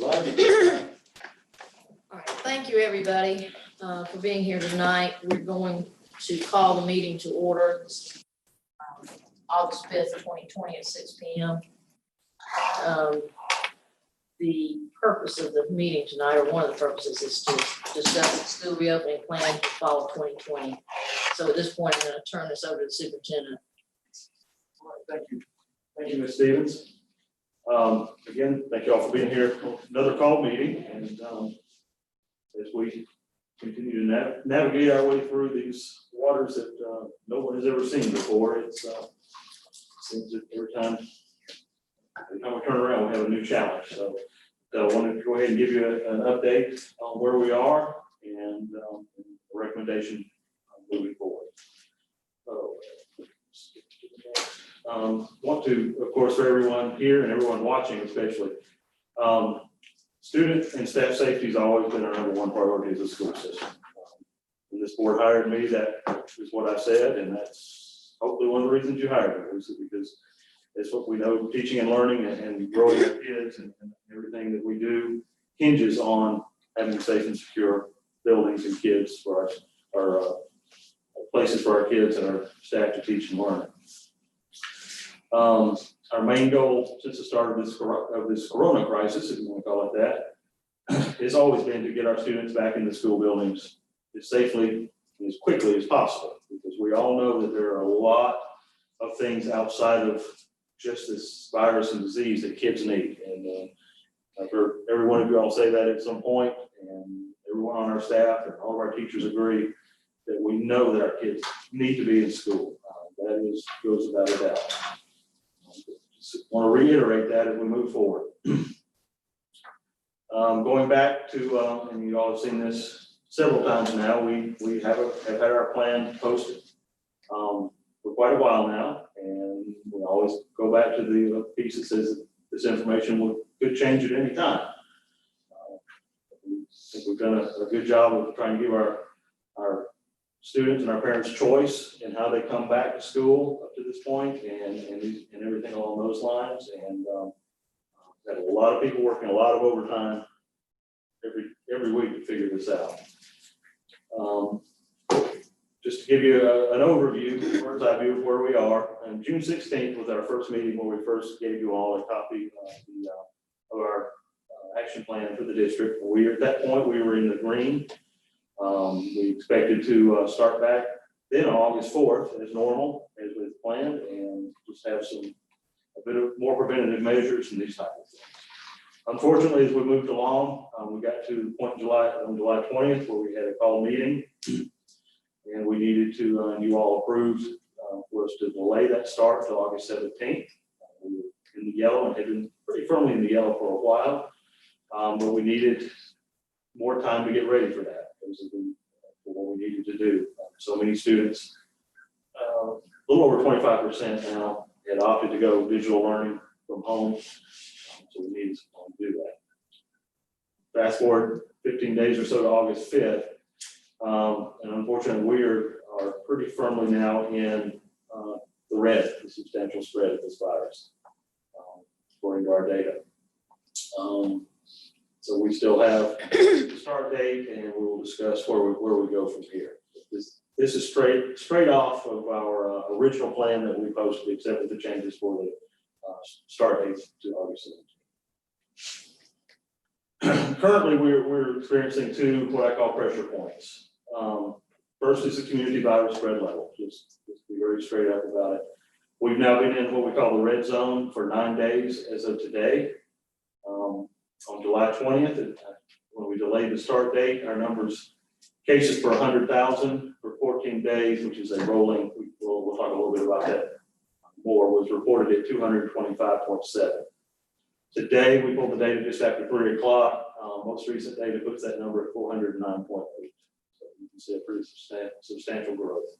All right, thank you, everybody, for being here tonight. We're going to call the meeting to order, August 5th, 2020 at 6 p.m. The purpose of the meeting tonight, or one of the purposes, is to discuss the school reopening plan for fall 2020. So at this point, I'm going to turn this over to the superintendent. All right, thank you. Thank you, Ms. Stevens. Again, thank you all for being here for another call meeting. And as we continue to navigate our way through these waters that no one has ever seen before, it seems that every time we turn around, we have a new challenge. So I wanted to go ahead and give you an update on where we are and a recommendation moving forward. So, want to, of course, for everyone here and everyone watching especially, student and staff safety has always been our #1 priority as a school system. When this board hired me, that is what I said, and that's hopefully one of the reasons you hired me, was because it's what we know, teaching and learning and growing our kids and everything that we do hinges on having safe and secure buildings and kids for our places for our kids and our staff to teach and learn. Our main goal since the start of this corona crisis, if you want to call it that, has always been to get our students back into school buildings as safely and as quickly as possible, because we all know that there are a lot of things outside of just this virus and disease that kids need. And I've heard every one of you all say that at some point, and everyone on our staff and all of our teachers agree that we know that our kids need to be in school. That goes without a doubt. Just want to reiterate that as we move forward. Going back to, and you all have seen this several times now, we have had our plan posted for quite a while now, and we always go back to the piece that says that this information could change at any time. I think we've done a good job of trying to give our students and our parents choice in how they come back to school up to this point, and everything along those lines. And got a lot of people working a lot of overtime every week to figure this out. Just to give you an overview, bird's eye view of where we are. And June 16th was our first meeting where we first gave you all a copy of our action plan for the district. At that point, we were in the green. We expected to start back then on August 4th as normal, as we planned, and just have a bit of more preventative measures and these type of things. Unfortunately, as we moved along, we got to the point on July 20th where we had a call meeting, and we needed to, and you all approved for us to delay that start to August 17th. We were in the yellow and had been pretty firmly in the yellow for a while, but we needed more time to get ready for that. For what we needed to do. So many students, a little over 25% now, had opted to go digital learning from home. So we needed some time to do that. Fast forward 15 days or so to August 5th. And unfortunately, we are pretty firmly now in the red, the substantial spread of this virus, according to our data. So we still have the start date, and we will discuss where we go from here. This is straight off of our original plan that we posted, except with the changes for the start date to August 17th. Currently, we're experiencing two what I call pressure points. First is the community virus spread level. Just to be very straight up about it. We've now been in what we call the red zone for 9 days as of today. On July 20th, when we delayed the start date, our cases per 100,000 for 14 days, which is a rolling, we'll talk a little bit about that more, was reported at 225.7. Today, we pulled the data just after 3 o'clock. Most recent data puts that number at 409.8. So you can see a pretty substantial growth.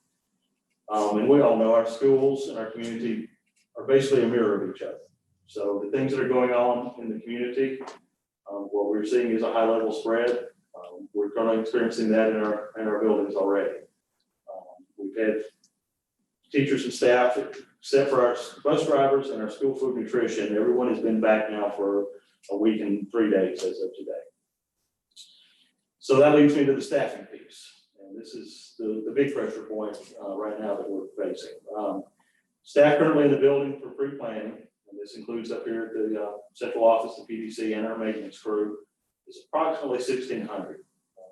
And we all know our schools and our community are basically a mirror of each other. So the things that are going on in the community, what we're seeing is a high level spread. We're currently experiencing that in our buildings already. We've had teachers and staff, except for our bus drivers and our school food nutrition, everyone has been back now for a week and 3 days as of today. So that leads me to the staffing piece. And this is the big pressure point right now that we're facing. Staff currently in the building for pre-planning, and this includes up here at the central office, the PDC, and our maintenance crew, is approximately 1,600.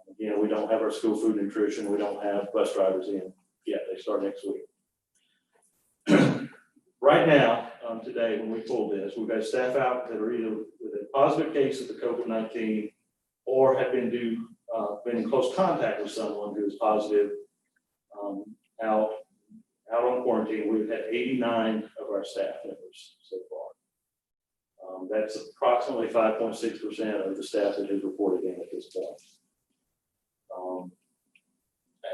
Again, we don't have our school food nutrition. We don't have bus drivers in yet. They start next week. Right now, today, when we pull this, we've got staff out that are either with a positive case of the COVID-19 or have been in close contact with someone who is positive out on quarantine. We've had 89 of our staff members so far. That's approximately 5.6% of the staff that has reported in at this point.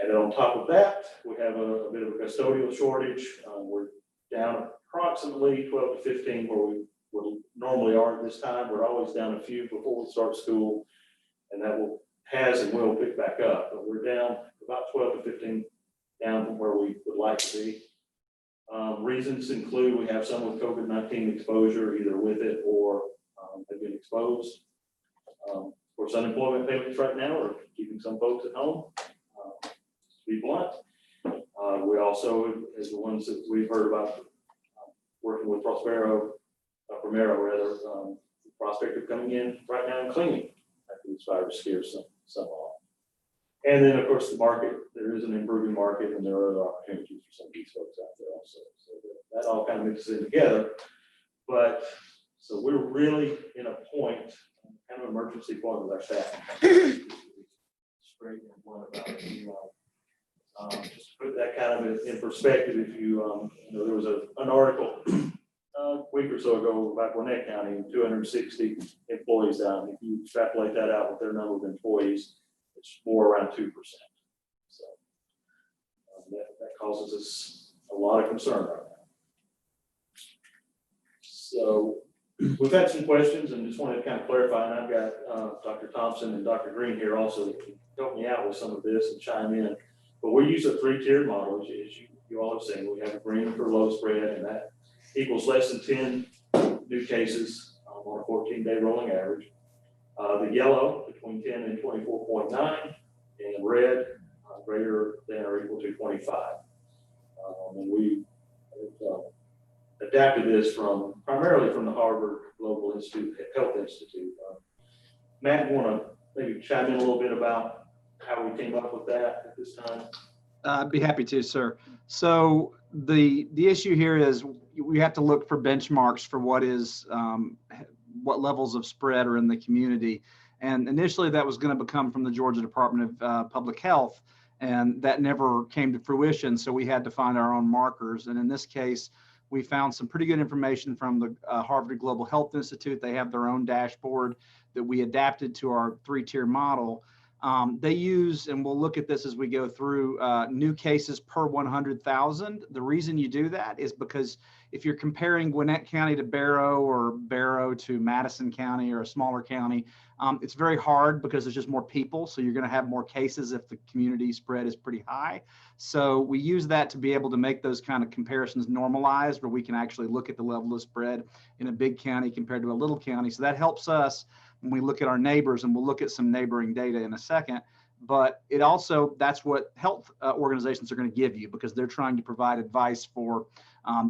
And on top of that, we have a bit of a custodial shortage. We're down approximately 12 to 15 where we would normally are at this time. We're always down a few before we start school, and that has and will pick back up. But we're down about 12 to 15 down from where we would like to be. Reasons include we have some with COVID-19 exposure, either with it or have been exposed. Of course, unemployment payments right now are keeping some folks at home. To be blunt, we also, as the ones that we've heard about, working with Primero, the prospect of coming in right now and cleaning after this virus scares some off. And then, of course, the market, there is an improving market, and there are other opportunities for some of these folks out there also. So that all kind of mixes in together. But so we're really in a point, kind of emergency point with our staff. Straight and blunt about it. Just to put that kind of in perspective, if you know, there was an article a week or so ago about Gwinnett County, 260 employees down. If you extrapolate that out with their number of employees, it's more around 2%. So that causes us a lot of concern right now. So we've had some questions and just wanted to kind of clarify, and I've got Dr. Thompson and Dr. Green here also that can help me out with some of this and chime in. But we use a 3-tiered model, as you all have seen. We have a green for low spread, and that equals less than 10 new cases on a 14-day rolling average. The yellow between 10 and 24.9, and red greater than or equal to 25. And we adapted this primarily from the Harvard Global Health Institute. Matt, you want to maybe chime in a little bit about how we came up with that at this time? I'd be happy to, sir. So the issue here is we have to look for benchmarks for what levels of spread are in the community. And initially that was going to come from the Georgia Department of Public Health, and that never came to fruition. So we had to find our own markers. And in this case, we found some pretty good information from the Harvard Global Health Institute. They have their own dashboard that we adapted to our 3-tier model. They use, and we'll look at this as we go through, new cases per 100,000. The reason you do that is because if you're comparing Gwinnett County to Barrow or Barrow to Madison County or a smaller county, it's very hard because there's just more people. So you're going to have more cases if the community spread is pretty high. So we use that to be able to make those kind of comparisons normalized, where we can actually look at the level of spread in a big county compared to a little county. So that helps us when we look at our neighbors, and we'll look at some neighboring data in a second. But it also, that's what health organizations are going to give you, because they're trying to provide advice for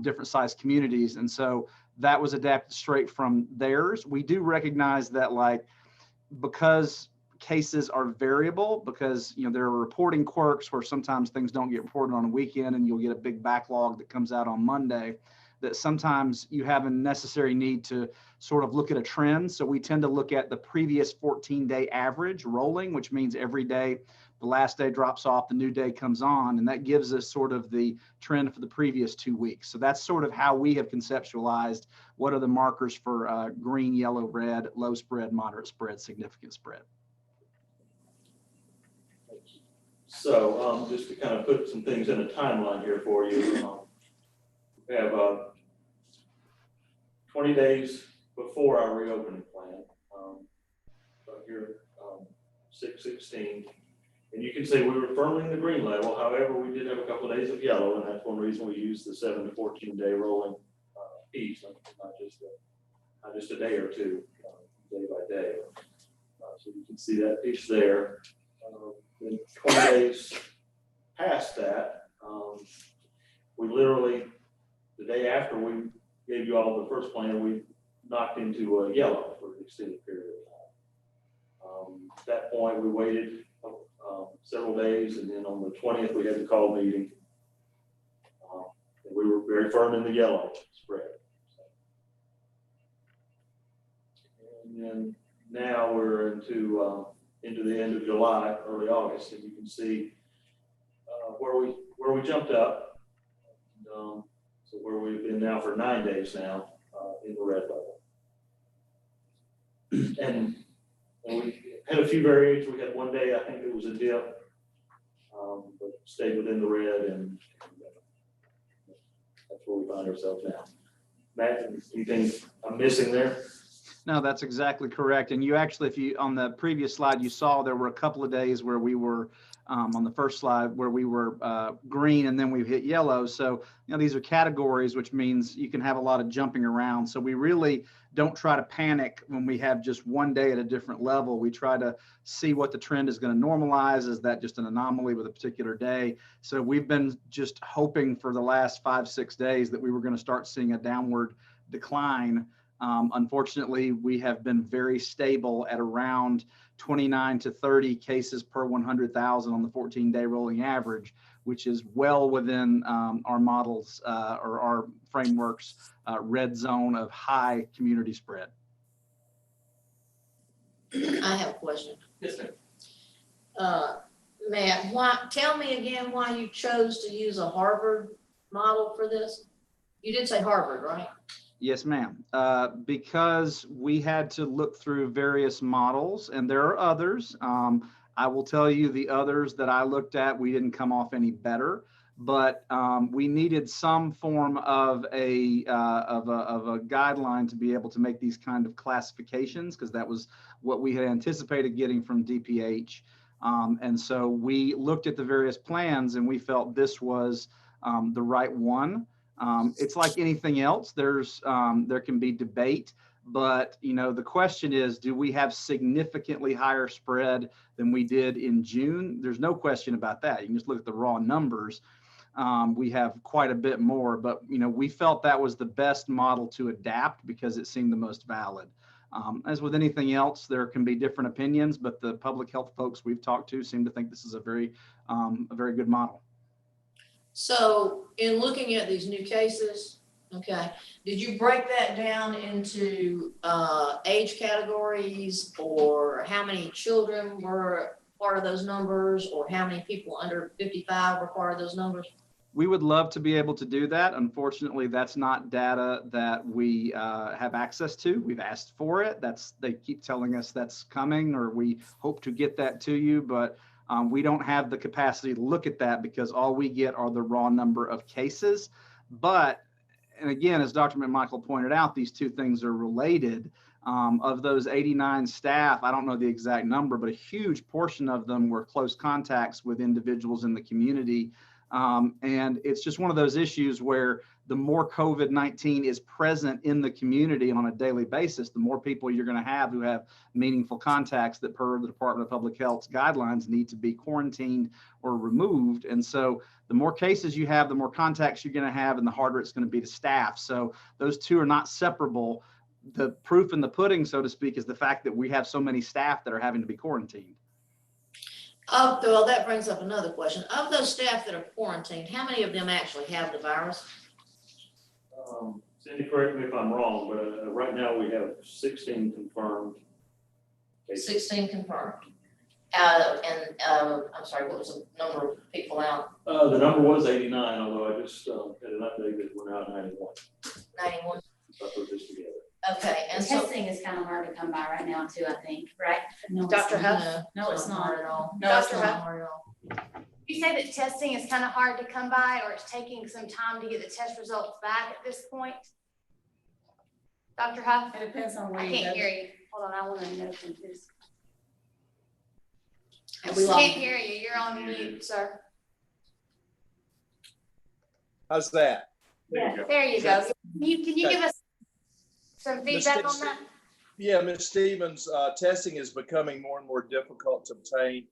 different sized communities. And so that was adapted straight from theirs. We do recognize that, like, because cases are variable, because there are reporting quirks where sometimes things don't get reported on a weekend and you'll get a big backlog that comes out on Monday, that sometimes you have a necessary need to sort of look at a trend. So we tend to look at the previous 14-day average rolling, which means every day, the last day drops off, the new day comes on, and that gives us sort of the trend for the previous 2 weeks. So that's sort of how we have conceptualized what are the markers for green, yellow, red, low spread, moderate spread, significant spread. So just to kind of put some things in a timeline here for you, we have 20 days before our reopening plan, right here, 6/16. And you can say we were firmly in the green level. However, we did have a couple of days of yellow, and that's one reason we used the 7 to 14 day rolling piece, not just a day or two. day by day. So you can see that piece there. Then 20 days past that, we literally, the day after we gave you all the first plan, we knocked into a yellow for an extended period of time. At that point, we waited several days, and then on the 20th, we had the call meeting. And we were very firm in the yellow spread. And then now we're into the end of July, early August, and you can see where we jumped up. And, so where we've been now for 9 days now in the red level. And we had a few variations. We had one day, I think it was a dip, but stayed within the red, and that's where we find ourselves now. Matt, anything I'm missing there? No, that's exactly correct. And you actually, if you, on the previous slide, you saw there were a couple of days where we were, on the first slide, where we were green and then we hit yellow. So, you know, these are categories, which means you can have a lot of jumping around. So we really don't try to panic when we have just one day at a different level. We try to see what the trend is going to normalize. Is that just an anomaly with a particular day? So we've been just hoping for the last 5-6 days that we were going to start seeing a downward decline. Unfortunately, we have been very stable at around 29 to 30 cases per 100,000 on the 14-day rolling average, which is well within our models or our frameworks red zone of high community spread. I have a question. Yes, ma'am. Matt, tell me again why you chose to use a Harvard model for this? You did say Harvard, right? Yes, ma'am. Because we had to look through various models, and there are others. I will tell you the others that I looked at, we didn't come off any better, but we needed some form of a guideline to be able to make these kind of classifications, because that was what we had anticipated getting from DPH. And so we looked at the various plans, and we felt this was the right one. It's like anything else. There can be debate, but you know, the question is, do we have significantly higher spread than we did in June? There's no question about that. You can just look at the raw numbers. We have quite a bit more, but you know, we felt that was the best model to adapt because it seemed the most valid. As with anything else, there can be different opinions, but the public health folks we've talked to seem to think this is a very good model. So in looking at these new cases, okay, did you break that down into age categories, or how many children were part of those numbers, or how many people under 55 were part of those numbers? We would love to be able to do that. Unfortunately, that's not data that we have access to. We've asked for it. They keep telling us that's coming, or we hope to get that to you, but we don't have the capacity to look at that because all we get are the raw number of cases. But, and again, as Dr. McMichael pointed out, these two things are related. Of those 89 staff, I don't know the exact number, but a huge portion of them were close contacts with individuals in the community. And it's just one of those issues where the more COVID-19 is present in the community on a daily basis, the more people you're going to have who have meaningful contacts that, per the Department of Public Health's guidelines, need to be quarantined or removed. And so the more cases you have, the more contacts you're going to have, and the harder it's going to be to staff. So those two are not separable. The proof in the pudding, so to speak, is the fact that we have so many staff that are having to be quarantined. Oh, well, that brings up another question. Of those staff that are quarantined, how many of them actually have the virus? Cindy, correct me if I'm wrong, but right now we have 16 confirmed cases. 16 confirmed. I'm sorry, what was the number of people out? The number was 89, although I just had an update that we're now at 91. 91. So I put this together. Okay, and so Testing is kind of hard to come by right now too, I think, right? No, Dr. it's Huff? not. No, it's not. at all. No, it's Dr. not. Huff? Hard at all. You say that testing is kind of hard to come by, or it's taking some time to get the test results back at this point? Dr. Huff? It depends on where I you can't go. hear you. Hold on, I want to know this. Have we Can't lost? hear you. You're on mute, sir. How's that? There you go. There you go. Can you give us some Let's feedback get on that? Yeah, Ms. Stevens, testing is becoming more and more difficult to obtain.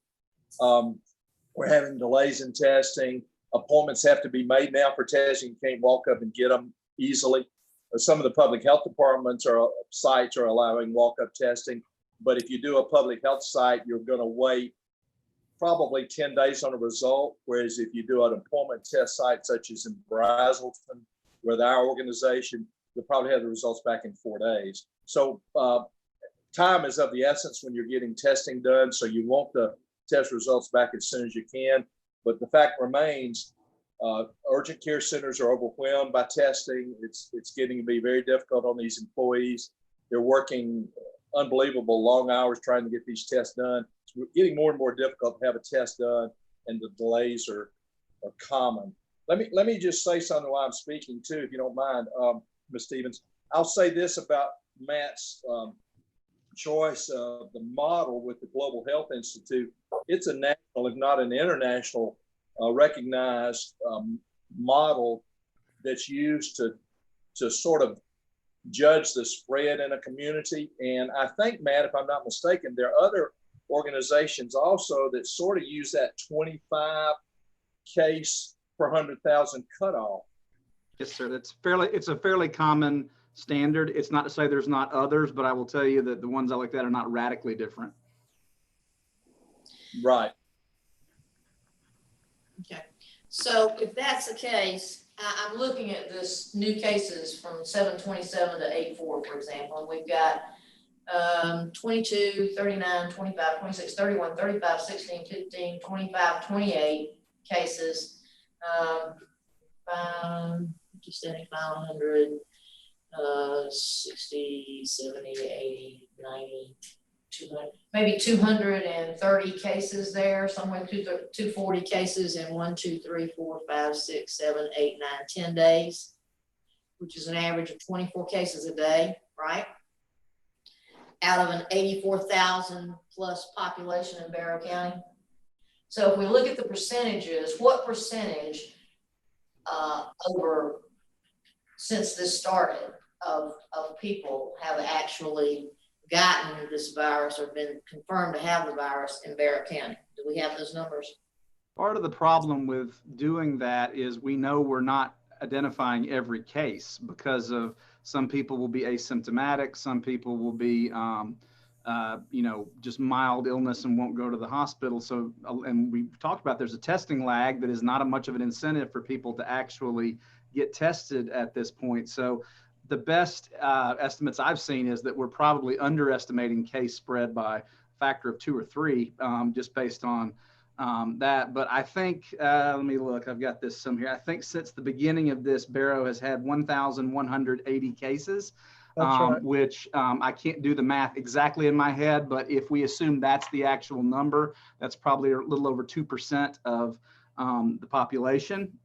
We're having delays in testing. Appointments have to be made now for testing. You can't walk up and get them easily. Some of the public health departments or sites are allowing walk-up testing. But if you do a public health site, you're going to wait probably 10 days on a result. Whereas if you do an appointment test site, such as in Brazelton, with our organization, you'll probably have the results back in 4 days. So time is of the essence when you're getting testing done. So you want the test results back as soon as you can. But the fact remains, urgent care centers are overwhelmed by testing. It's getting to be very difficult on these employees. They're working unbelievable long hours trying to get these tests done. It's getting more and more difficult to have a test done, and the delays are common. Let me just say something while I'm speaking too, if you don't mind, Ms. Stevens. I'll say this about Matt's choice of the model with the Global Health Institute. It's a national, if not an international, recognized model that's used to sort of judge the spread in a community. And I think, Matt, if I'm not mistaken, there are other organizations also that sort of use that 25 case per 100,000 cutoff. Yes, sir. It's a fairly common standard. It's not to say there's not others, but I will tell you that the ones I looked at are not radically different. Right. Okay, so if that's the case, I'm looking at this new cases from 7/27 to 8/4, for example, and we've got 22, 39, 25, 26, 31, 35, 16, 15, 25, 28 cases. 50, 100, 60, 70, 80, 90, 200, maybe 230 cases there, somewhere 240 cases in 1, 2, 3, 4, 5, 6, 7, 8, 9, 10 days, which is an average of 24 cases a day, right? Out of an 84,000 plus population in Barrow County. So if we look at the percentages, what percentage over since this started of people have actually gotten this virus or been confirmed to have the virus in Barrow County? Do we have those numbers? Part of the problem with doing that is we know we're not identifying every case because of some people will be asymptomatic, some people will be just mild illness and won't go to the hospital. So, and we've talked about there's a testing lag that is not much of an incentive for people to actually get tested at this point. So the best estimates I've seen is that we're probably underestimating case spread by a factor of 2 or 3, just based on that. But I think, let me look, I've got this some here. I think since the beginning of this, Barrow has had 1,180 cases. Right. Which I can't do the math exactly in my head, but if we assume that's the actual number, that's probably a little over 2% of the population.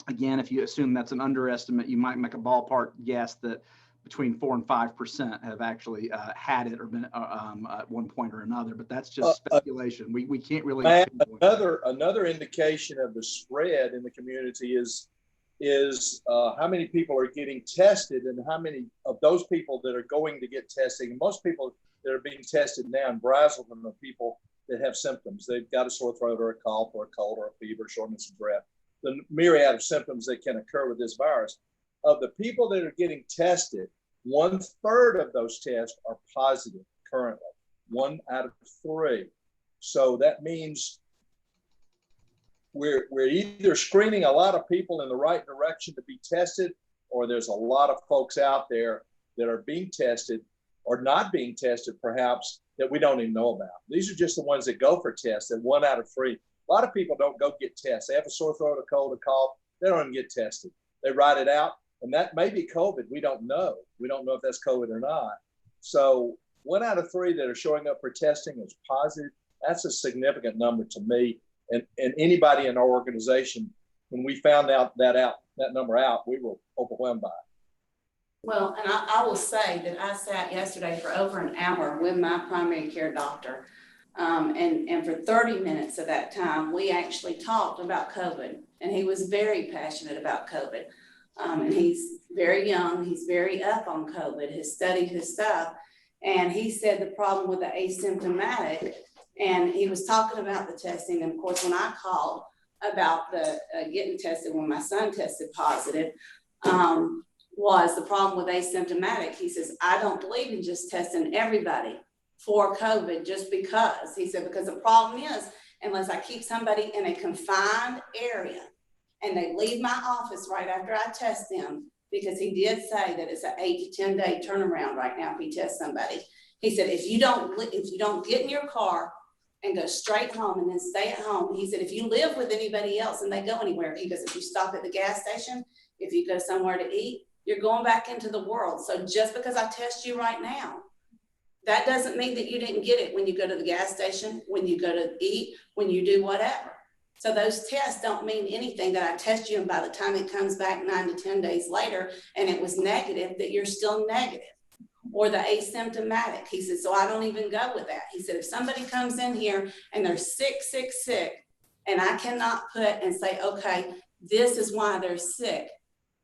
Again, if you assume that's an underestimate, you might make a ballpark guess that between 4 and 5% have actually had it or been at one point or another, but that's just speculation. We can't really. Matt, another indication of the spread in the community is how many people are getting tested and how many of those people that are going to get testing. Most people that are being tested now in Brazelton are people that have symptoms. They've got a sore throat or a cough or a cold or a fever, shortness of breath, the myriad of symptoms that can occur with this virus. Of the people that are getting tested, 1/3 of those tests are positive currently, 1 out of 3. So that means we're either screening a lot of people in the right direction to be tested, or there's a lot of folks out there that are being tested or not being tested perhaps that we don't even know about. These are just the ones that go for tests, and 1 out of 3. A lot of people don't go get tests. They have a sore throat, a cold, a cough. They don't even get tested. They write it out, and that may be COVID. We don't know. We don't know if that's COVID or not. So 1 out of 3 that are showing up for testing is positive. That's a significant number to me. And anybody in our organization, when we found out that number out, we were overwhelmed by it. Well, and I will say that I sat yesterday for over an hour with my primary care doctor. And for 30 minutes of that time, we actually talked about COVID, and he was very passionate about COVID. And he's very young, he's very up on COVID, has studied his stuff. And he said the problem with the asymptomatic, and he was talking about the testing. And of course, when I called about the getting tested when my son tested positive, was the problem with asymptomatic. He says, I don't believe in just testing everybody for COVID just because. He said, because the problem is, unless I keep somebody in a confined area and they leave my office right after I test them, because he did say that it's an 8 to 10 day turnaround right now if he tests somebody. He said, if you don't get in your car and go straight home and then stay at home, he said, if you live with anybody else and they go anywhere, he goes, if you stop at the gas station, if you go somewhere to eat, you're going back into the world. So just because I test you right now, that doesn't mean that you didn't get it when you go to the gas station, when you go to eat, when you do whatever. So those tests don't mean anything that I test you and by the time it comes back 9 to 10 days later and it was negative, that you're still negative. Or the asymptomatic. He said, so I don't even go with that. He said, if somebody comes in here and they're sick, and I cannot put and say, okay, this is why they're sick,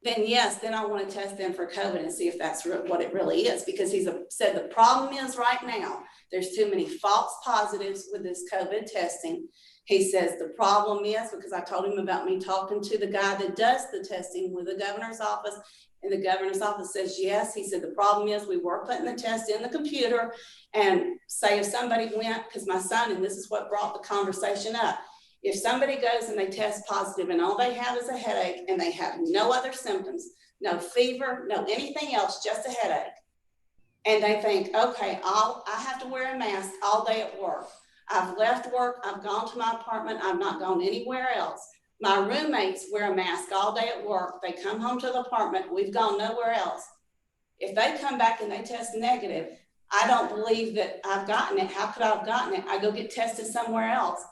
then yes, then I want to test them for COVID and see if that's what it really is. Because he's said the problem is right now, there's too many false positives with this COVID testing. He says the problem is, because I told him about me talking to the guy that does the testing with the governor's office, and the governor's office says, yes. He said, the problem is we were putting the test in the computer, and say if somebody went, because my son, and this is what brought the conversation up, if somebody goes and they test positive and all they have is a headache and they have no other symptoms, no fever, no anything else, just a headache, and they think, okay, I have to wear a mask all day at work. I've left work, I've gone to my apartment, I've not gone anywhere else. My roommates wear a mask all day at work. They come home to the apartment, we've gone nowhere else. If they come back and they test negative, I don't believe that I've gotten it. How could I have gotten it? I go get tested somewhere else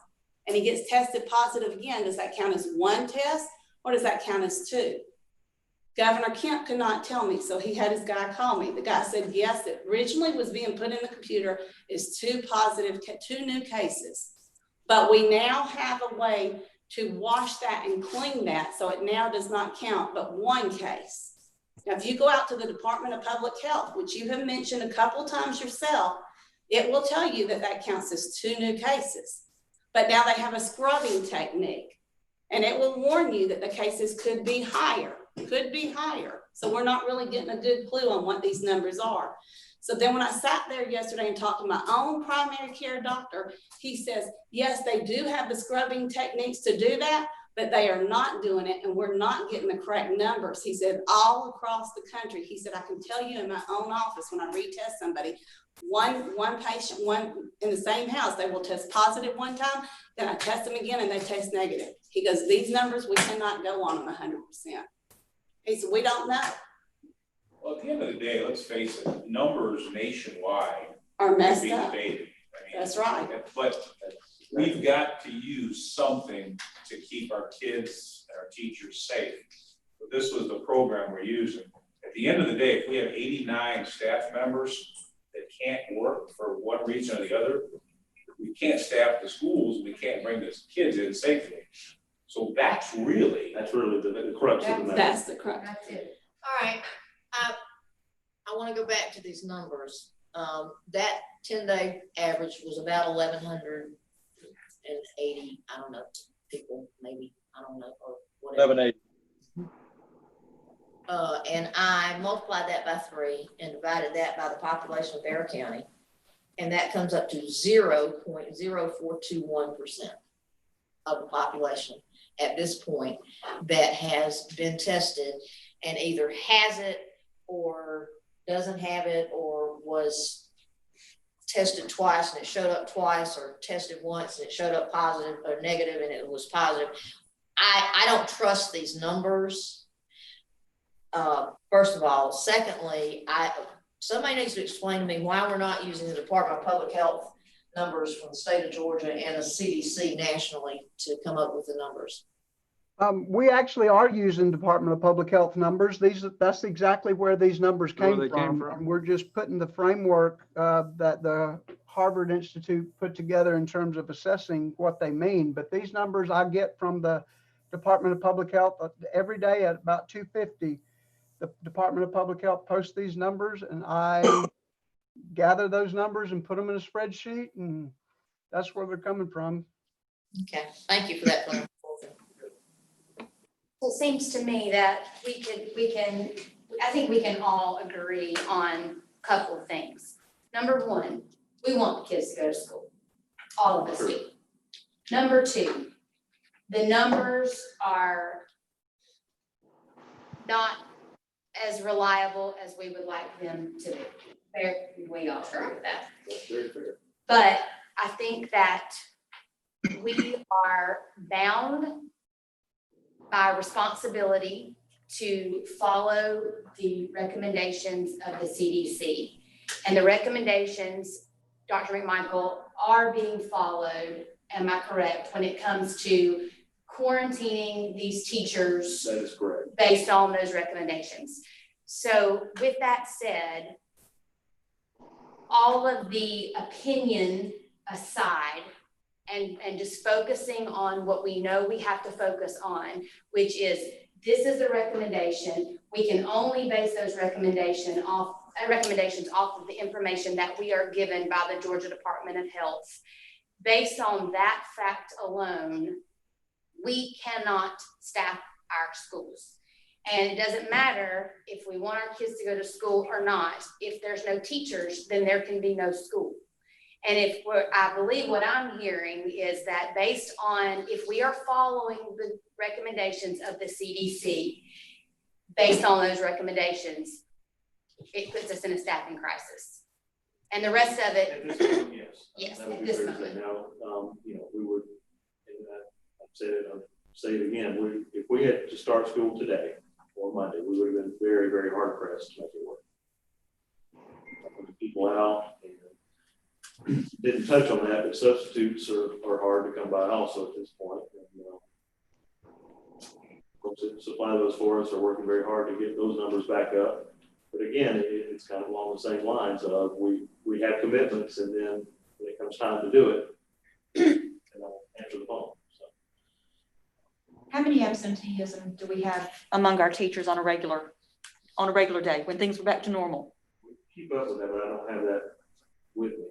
and he gets tested positive again. Does that count as one test or does that count as two? Governor Kemp could not tell me, so he had his guy call me. The guy said, yes, it originally was being put in the computer is two new cases, but we now have a way to wash that and clean that, so it now does not count, but one case. Now, if you go out to the Department of Public Health, which you have mentioned a couple times yourself, it will tell you that that counts as two new cases. But now they have a scrubbing technique, and it will warn you that the cases could be higher. So we're not really getting a good clue on what these numbers are. So then when I sat there yesterday and talked to my own primary care doctor, he says, yes, they do have the scrubbing techniques to do that, but they are not doing it and we're not getting the correct numbers. He said, all across the country, he said, I can tell you in my own office when I retest somebody, one patient, one in the same house, they will test positive one time, then I test them again and they test negative. He goes, these numbers, we cannot go on them 100%. He said, we don't know. Well, at the end of the day, let's face it, numbers nationwide Are messed be up. debated. That's right. But we've got to use something to keep our kids and our teachers safe. But this was the program we're using. At the end of the day, if we have 89 staff members that can't work for one reason or the other, we can't staff the schools, we can't bring the kids in safely. So that's really the crux of the matter. That's the crux. That's it. All right, I want to go back to these numbers. That 10-day average was about 1,180, I don't know, people, maybe, I don't know, or whatever. 1180. And I multiplied that by 3 and divided that by the population of Bear County. And that comes up to 0.0421% of the population at this point that has been tested and either has it or doesn't have it or was tested twice and it showed up twice, or tested once and it showed up positive or negative and it was positive. I don't trust these numbers. First of all. Secondly, somebody needs to explain to me why we're not using the Department of Public Health numbers from the state of Georgia and the CDC nationally to come up with the numbers. We actually are using Department of Public Health numbers. That's exactly where these numbers came from. And we're just putting the framework that the Harvard Institute put together in terms of assessing what they mean. But these numbers I get from the Department of Public Health every day at about 2:50. The Department of Public Health posts these numbers and I gather those numbers and put them in a spreadsheet, and that's where they're coming from. Okay, thank you for that clarification. So it seems to me that I think we can all agree on a couple of things. Number one, we want the kids to go to school. All of us do. Number two, the numbers are not as reliable as we would like them to be. We all agree with that. That's very fair. But I think that we are bound by responsibility to follow the recommendations of the CDC. And the recommendations, Dr. McMichael, are being followed, am I correct, when it comes to quarantining these teachers? That is correct. Based on those recommendations. So with that said, all of the opinion aside, and just focusing on what we know we have to focus on, which is this is the recommendation. We can only base those recommendations off of the information that we are given by the Georgia Department of Health. Based on that fact alone, we cannot staff our schools. And it doesn't matter if we want our kids to go to school or not. If there's no teachers, then there can be no school. And I believe what I'm hearing is that based on, if we are following the recommendations of the CDC, based on those recommendations, it puts us in a staffing crisis. And the rest of it, At this point, yes. Yes, That would at be this fair to moment. say. Now, we would, and I've said it, I'll say it again, if we had to start school today or Monday, we would have been very, very hard pressed to make it work. People out, and didn't touch on that, but substitutes are hard to come by also at this point. And, folks that supply those for us are working very hard to get those numbers back up. But again, it's kind of along the same lines of we have commitments, and then when it comes time to do it, and I'll answer the phone. So. How many absenteeism do we have among our teachers on a regular day when things were back to normal? We keep up with that, but I don't have that with me.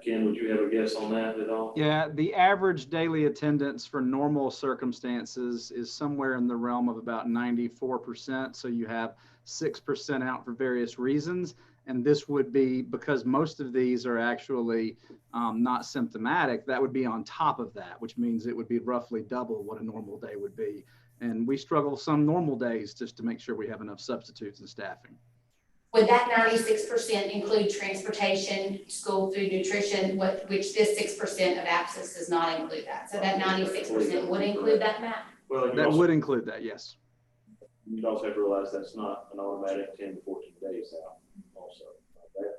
Ken, would you have a guess on that at all? Yeah, the average daily attendance for normal circumstances is somewhere in the realm of about 94%. So you have 6% out for various reasons. And this would be because most of these are actually not symptomatic. That would be on top of that, which means it would be roughly double what a normal day would be. And we struggle some normal days just to make sure we have enough substitutes and staffing. Would that 96% include transportation, school, food, nutrition, which this 6% of absence does not include that? So that 96% would include that, Matt? Well, that would include that, yes. You also have to realize that's not an automatic 10 to 14 days out also.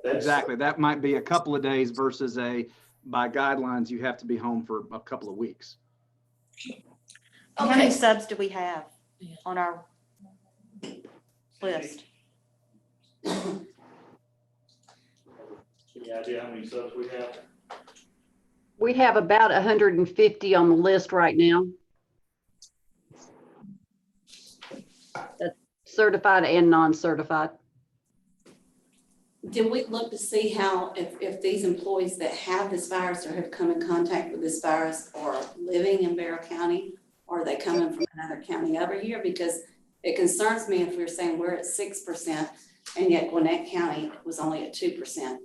That's exactly. That might be a couple of days versus by guidelines, you have to be home for a couple of weeks. Okay. How many subs do we have on our list? Any idea how many subs we have? We have about 150 on the list right now. That's certified and non-certified. Did we look to see how, if these employees that have this virus or have come in contact with this virus are living in Barrow County, or are they coming from another county over here? Because it concerns me if we're saying we're at 6%, and yet Gwinnett County was only at 2%.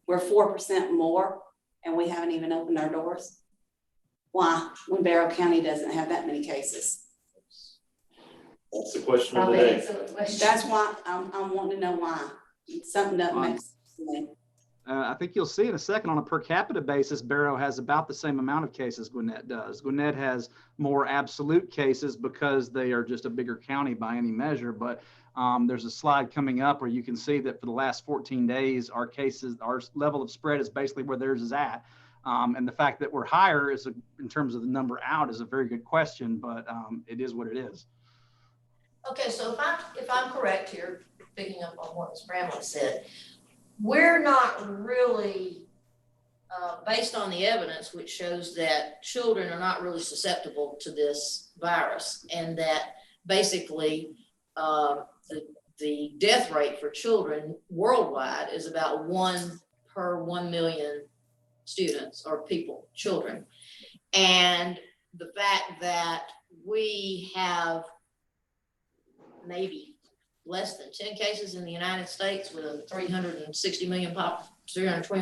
We're 4% more, and we haven't even opened our doors. Why, when Barrow County doesn't have that many cases? That's the question of the day. That's why I'm wanting to know why. Something doesn't make sense to me. I think you'll see in a second on a per capita basis, Barrow has about the same amount of cases Gwinnett does. Gwinnett has more absolute cases because they are just a bigger county by any measure. But there's a slide coming up where you can see that for the last 14 days, our level of spread is basically where theirs is at. And the fact that we're higher in terms of the number out is a very good question, but it is what it is. Okay, so if I'm correct here, picking up on what Ms. Bramlett said, we're not really, based on the evidence, which shows that children are not really susceptible to this virus, and that basically the the death rate for children worldwide is about 1 per 1 million students or people, children. And the fact that we have maybe less than 10 cases in the United States with a 320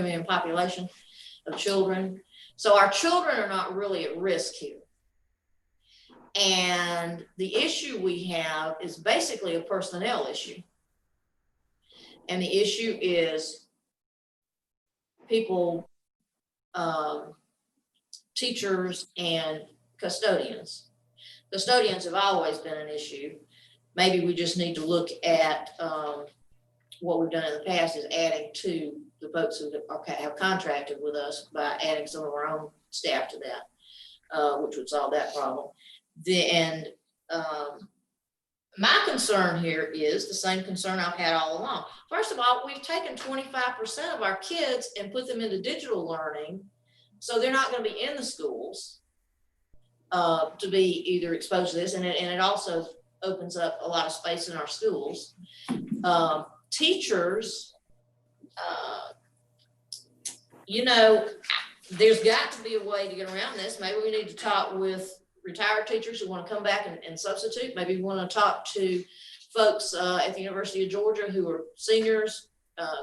million population of children. So our children are not really at risk here. And the issue we have is basically a personnel issue. And the issue is people, teachers and custodians. Custodians have always been an issue. Maybe we just need to look at what we've done in the past is adding to the folks who have contracted with us by adding some of our own staff to that, which would solve that problem. My concern here is the same concern I've had all along. First of all, we've taken 25% of our kids and put them into digital learning, so they're not going to be in the schools to be either exposed to this, and it also opens up a lot of space in our schools. Teachers, there's got to be a way to get around this. Maybe we need to talk with retired teachers who want to come back and substitute. Maybe we want to talk to folks at the University of Georgia who are seniors,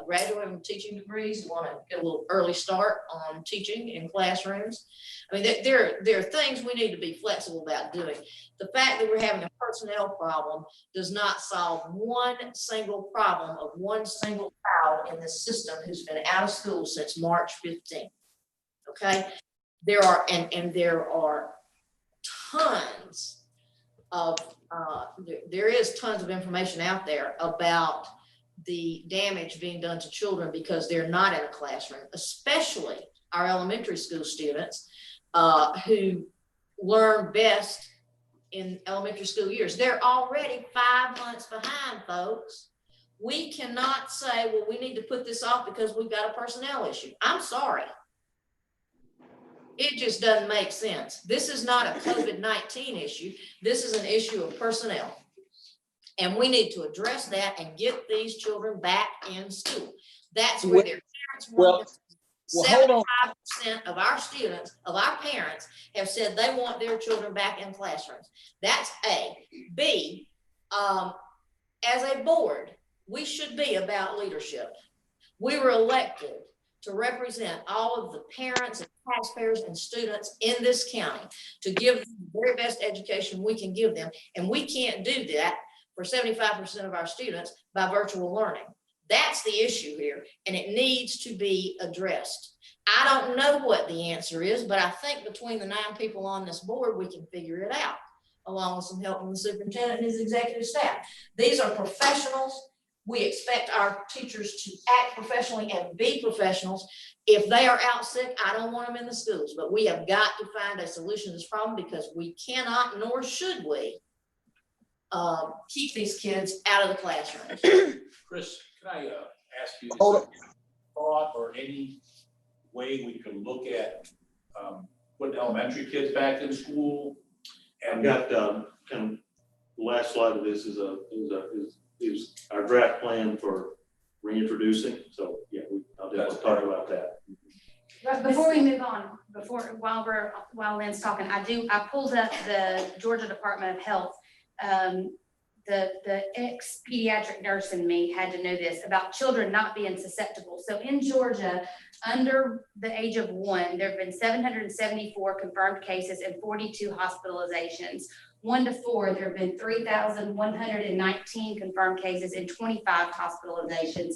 graduating with teaching degrees, who want to get a little early start on teaching in classrooms. I mean, there are things we need to be flexible about doing. The fact that we're having a personnel problem does not solve one single problem of one single child in this system who's been out of school since March 15th. Okay, there are tons of there is tons of information out there about the damage being done to children because they're not in a classroom, especially our elementary school students who learn best in elementary school years. They're already 5 months behind, folks. We cannot say, well, we need to put this off because we've got a personnel issue. I'm sorry. It just doesn't make sense. This is not a COVID-19 issue. This is an issue of personnel. And we need to address that and get these children back in school. That's where their parents want. 75% of our students, of our parents, have said they want their children back in classrooms. That's A. B, as a board, we should be about leadership. We were elected to represent all of the parents and taxpayers and students in this county to give them the very best education we can give them. And we can't do that for 75% of our students by virtual learning. That's the issue here, and it needs to be addressed. I don't know what the answer is, but I think between the 9 people on this board, we can figure it out, along with some help from the superintendent and his executive staff. These are professionals. We expect our teachers to act professionally and be professionals. If they are out sick, I don't want them in the schools, but we have got to find a solution to this problem because we cannot, nor should we, keep these kids out of the classrooms. Chris, can I ask you, is Hold there thought or any way we can look at putting elementary kids back in school? I've got kind of the last slide of this is our draft plan for reintroducing. So yeah, I'll definitely talk about that. But before we move on, while Lynn's talking, I pulled up the Georgia Department of Health. The ex-pediatric nurse in me had to know this about children not being susceptible. So in Georgia, under the age of 1, there have been 774 confirmed cases and 42 hospitalizations. 1 to 4, there have been 3,119 confirmed cases and 25 hospitalizations.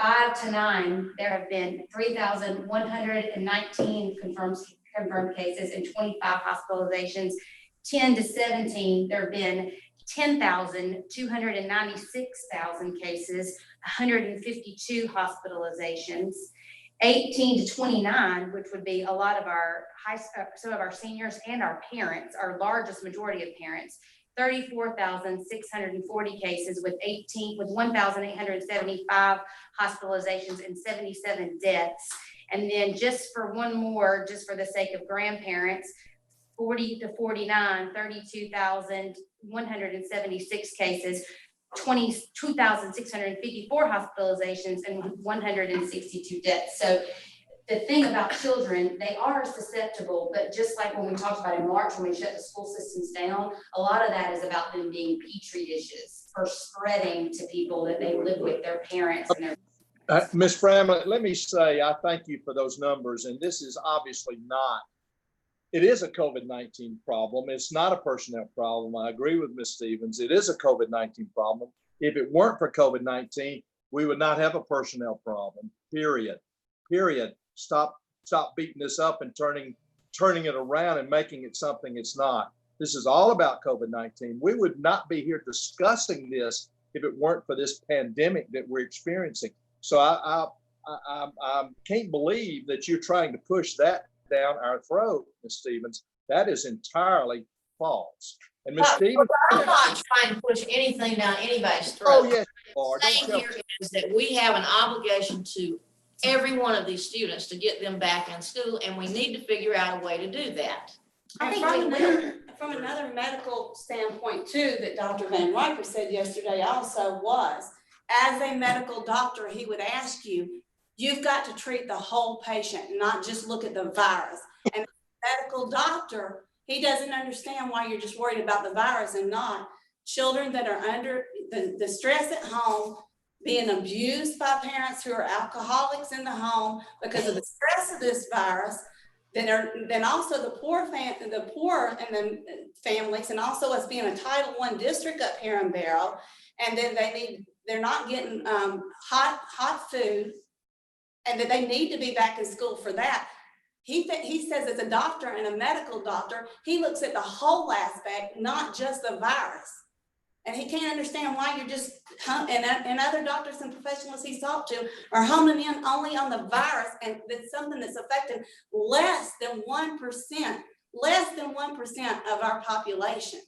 5 to 9, there have been 3,119 confirmed cases and 25 hospitalizations. 10 to 17, there have been 10,296,000 cases, 152 hospitalizations. 18 to 29, which would be a lot of our some of our seniors and our parents, our largest majority of parents, 34,640 cases with 1,875 hospitalizations and 77 deaths. And then just for one more, just for the sake of grandparents, 40 to 49, 32,176 cases, 2,654 hospitalizations and 162 deaths. So the thing about children, they are susceptible, but just like when we talked about in March, when we shut the school systems down, a lot of that is about them being petri dishes for spreading to people that they live with, their parents and their. Ms. Bramlett, let me say, I thank you for those numbers, and this is obviously not, it is a COVID-19 problem. It's not a personnel problem. I agree with Ms. Stevens. It is a COVID-19 problem. If it weren't for COVID-19, we would not have a personnel problem, period. Stop beating this up and turning it around and making it something it's not. This is all about COVID-19. We would not be here discussing this if it weren't for this pandemic that we're experiencing. So I can't believe that you're trying to push that down our throat, Ms. Stevens. That is entirely false. And Ms. Stevens. I'm not trying to push anything down anybody's throat. Oh, yes, you are. Don't Saying tell here is that we have an obligation to every one of these students to get them back in school, and we need to figure out a way to do that. And from another medical standpoint too, that Dr. Van Riper said yesterday also was, as a medical doctor, he would ask you, you've got to treat the whole patient, not just look at the virus. And as a medical doctor, he doesn't understand why you're just worried about the virus and not children that are under the stress at home, being abused by parents who are alcoholics in the home because of the stress of this virus. Then also the poor and the families, and also us being a Title I district up here in Barrow, and then they're not getting hot food, and that they need to be back in school for that. He says as a doctor and a medical doctor, he looks at the whole aspect, not just the virus. And he can't understand why you're just, and other doctors and professionals he's talked to are homing in only on the virus, and it's something that's affecting less than 1% of our population.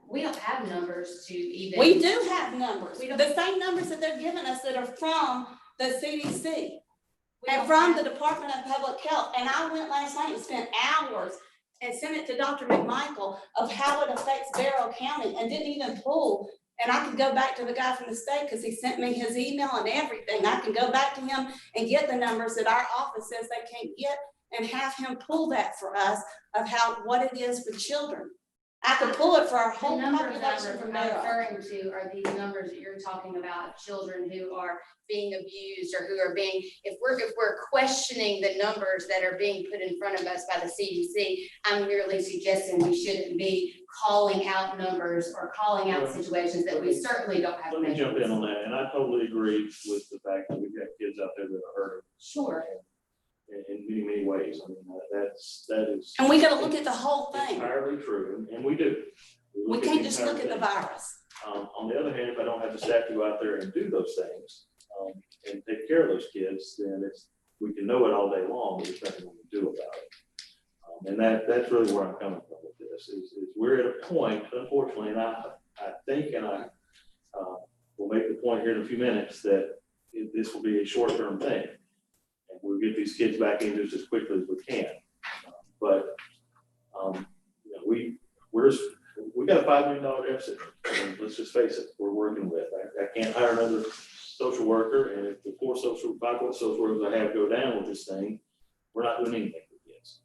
We don't have numbers to even. We do have numbers. The same numbers that they're giving us that are from the CDC and from the Department of Public Health. And I went last night and spent hours and sent it to Dr. McMichael of how it affects Barrow County, and didn't even pull. And I could go back to the guy from the state because he sent me his email and everything. I can go back to him and get the numbers that our office says they can't get and have him pull that for us of what it is for children. I could pull it for our whole population from I'm Barrow. referring to are these numbers that you're talking about, children who are being abused or who are being, if we're questioning the numbers that are being put in front of us by the CDC, I'm merely suggesting we shouldn't be calling out numbers or calling out situations that we certainly don't have. Let me jump in on that, and I totally agree with the fact that we've got kids out there that are hurting. Sure. In many ways. I mean, that is. And we got to look at the whole thing. Entirely true, and we do. We can't just look at the virus. On the other hand, if I don't have the staff to go out there and do those things and take care of those kids, then we can know it all day long, but there's nothing we can do about it. And that's really where I'm coming from with this. Is we're at a point, unfortunately, and I think, and I will make the point here in a few minutes that this will be a short-term thing. And we'll get these kids back in just as quickly as we can. But we got a $5 million deficit. And let's just face it, we're working with. I can't hire another social worker, and if the 5 social workers I have go down with this thing, we're not doing anything for kids.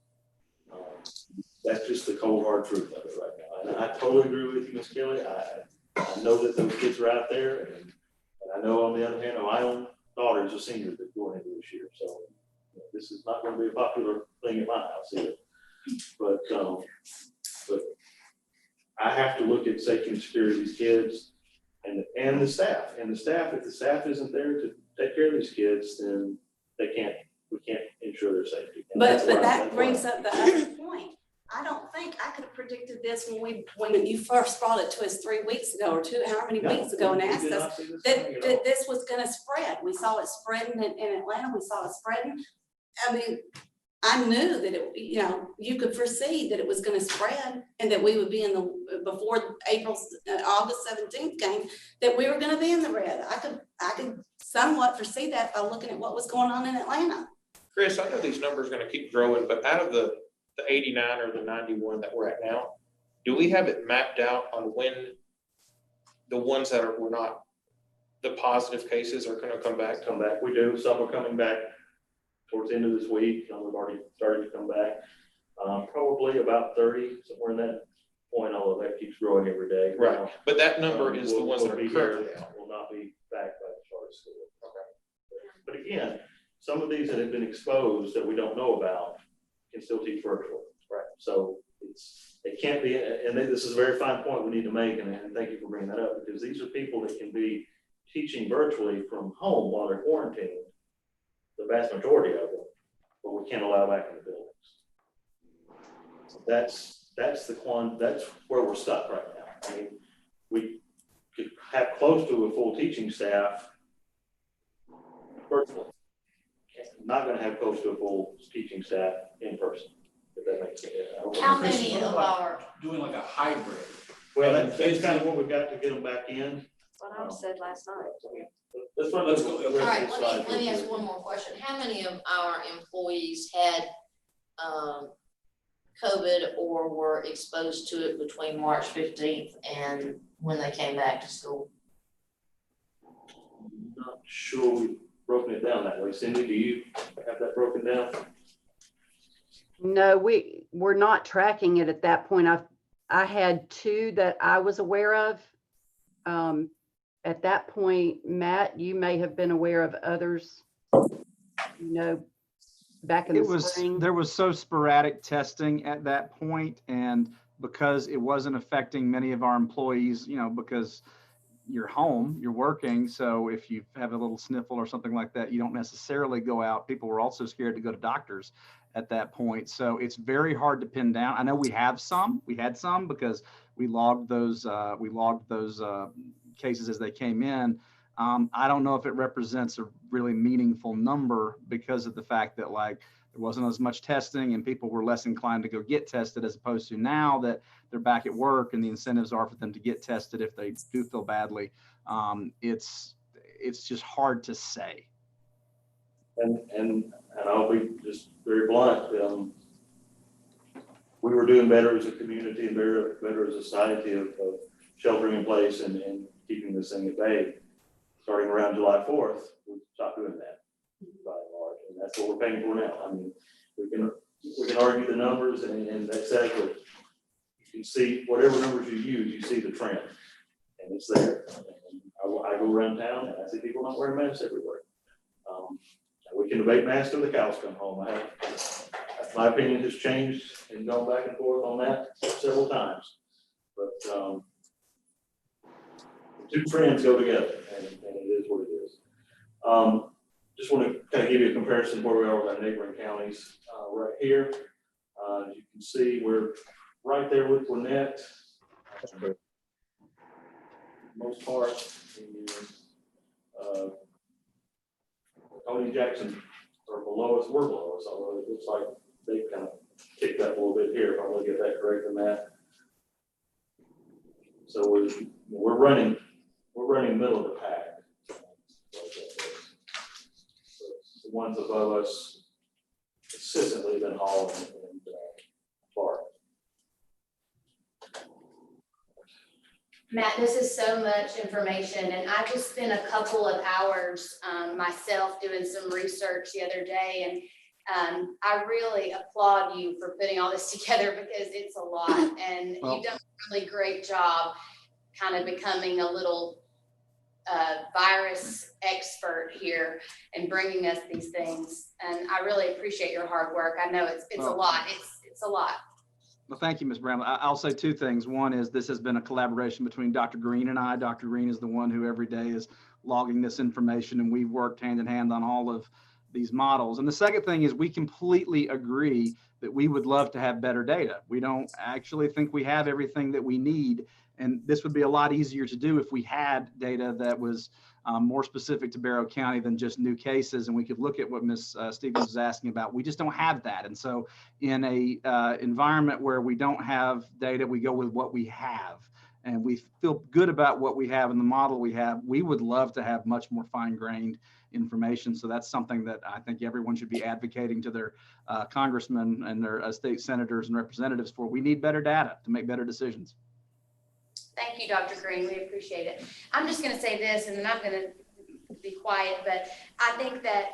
That's just the cold hard truth of it right now. And I totally agree with you, Ms. Kelly. I know that those kids are out there, and I know on the other hand, my own daughter is a senior that's going into this year, so this is not going to be a popular thing at my house either. But I have to look at safety and security of these kids and the staff. And the staff, if the staff isn't there to take care of these kids, then we can't ensure their safety. But that brings up the other point. I don't think I could have predicted this when you first brought it to us 3 weeks ago or however many weeks ago, and asked us that this was going to spread. We saw it spreading in Atlanta. We saw it spreading. I mean, I knew that you could foresee that it was going to spread, and that we would be before August 17th came, that we were going to be in the red. I could somewhat foresee that by looking at what was going on in Atlanta. Chris, I know these numbers are going to keep growing, but out of the 89 or the 91 that we're at now, do we have it mapped out on when the ones that were not the positive cases are gonna come back? Come back, we do, some are coming back towards the end of this week, some have already started to come back. Probably about 30, somewhere in that point, although that keeps growing every day. Right, but that number is the Will- ones that will are be currently here, out. will not be back by the start of school. But again, some of these that have been exposed that we don't know about can still teach virtually. Right. So it can't be, and this is a very fine point we need to make, and thank you for bringing that up, because these are people that can be teaching virtually from home while they're quarantined, the vast majority of them, but we can't allow back in the buildings. So that's where we're stuck right now. I mean, we could have close to a full teaching staff virtually. Not gonna have close to a full teaching staff in person, if that makes sense. How many of our, Doing like a hybrid. Well, that's kind of what we've got to get them back in. What I said last night. Let's run, Let's go. all right, let me ask one more question. How many of our employees had COVID or were exposed to it between March 15th and when they came back to school? Not sure we've broken it down that way. Cindy, do you have that broken down? No, we're not tracking it at that point. I had 2 that I was aware of. At that point, Matt, you may have been aware of others, back in the spring. There was so sporadic testing at that point, and because it wasn't affecting many of our employees, because you're home, you're working. So if you have a little sniffle or something like that, you don't necessarily go out. People were also scared to go to doctors at that point. So it's very hard to pin down. I know we had some because we logged those cases as they came in. I don't know if it represents a really meaningful number because of the fact that there wasn't as much testing and people were less inclined to go get tested, as opposed to now that they're back at work and the incentives are for them to get tested if they do feel badly. It's just hard to say. And I'll be just very blunt. We were doing better as a community and better as a society of sheltering in place and keeping this thing at bay. Starting around July 4th, we stopped doing that by and large, and that's what we're paying for now. I mean, we can argue the numbers and that's that, but you can see whatever numbers you use, you see the trend, and it's there. And I go around town and I see people not wearing masks everywhere. We can debate masks till the cows come home. My opinion has changed and gone back and forth on that several times, but the two trends go together, and it is what it is. Just want to kind of give you a comparison where we are with our neighboring counties. Right here, as you can see, we're right there with Gwinnett. Most part, Tony Jackson are below us, we're below us, although it looks like they kind of kicked up a little bit here, if I'm gonna get that correct in that. So we're running middle of the pack. The ones above us consistently been hauling and far. Matt, this is so much information, and I just spent a couple of hours myself doing some research the other day, and I really applaud you for putting all this together because it's a lot, and you've done a really great job kind of becoming a little virus expert here and bringing us these things, and I really appreciate your hard work. I know it's a lot. It's a lot. Well, thank you, Ms. Bramlett. I'll say 2 things. One is this has been a collaboration between Dr. Green and I. Dr. Green is the one who every day is logging this information, and we've worked hand in hand on all of these models. And the second thing is we completely agree that we would love to have better data. We don't actually think we have everything that we need. And this would be a lot easier to do if we had data that was more specific to Barrow County than just new cases. And we could look at what Ms. Stevens is asking about. We just don't have that. And so in a environment where we don't have data, we go with what we have. And we feel good about what we have in the model we have. We would love to have much more fine-grained information. So that's something that I think everyone should be advocating to their congressmen and their state senators and representatives for. We need better data to make better decisions. Thank you, Dr. Green. We appreciate it. I'm just gonna say this and then I'm gonna be quiet, but I think that,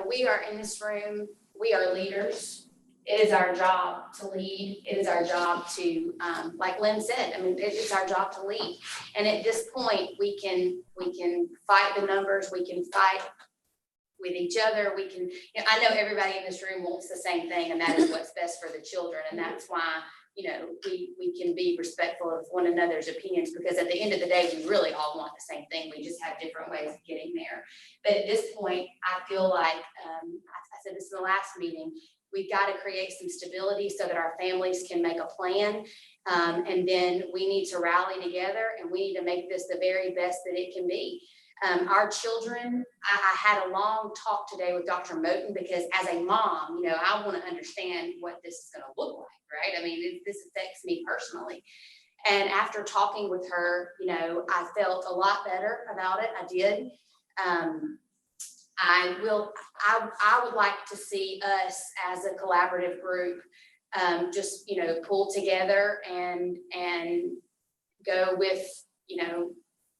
we are in this room, we are leaders. It is our job to lead. It is our job to, like Lynn said, it's our job to lead. And at this point, we can fight the numbers, we can fight with each other. We can, I know everybody in this room wants the same thing, and that is what's best for the children. And that's why, we can be respectful of one another's opinions, because at the end of the day, we really all want the same thing. We just have different ways of getting there. But at this point, I feel like, I said this in the last meeting, we've got to create some stability so that our families can make a plan. And then we need to rally together, and we need to make this the very best that it can be. Our children, I had a long talk today with Dr. Moten, because as a mom, I want to understand what this is going to look like, right? This affects me personally. And after talking with her, I felt a lot better about it. I did. I would like to see us as a collaborative group, just, pull together and go with,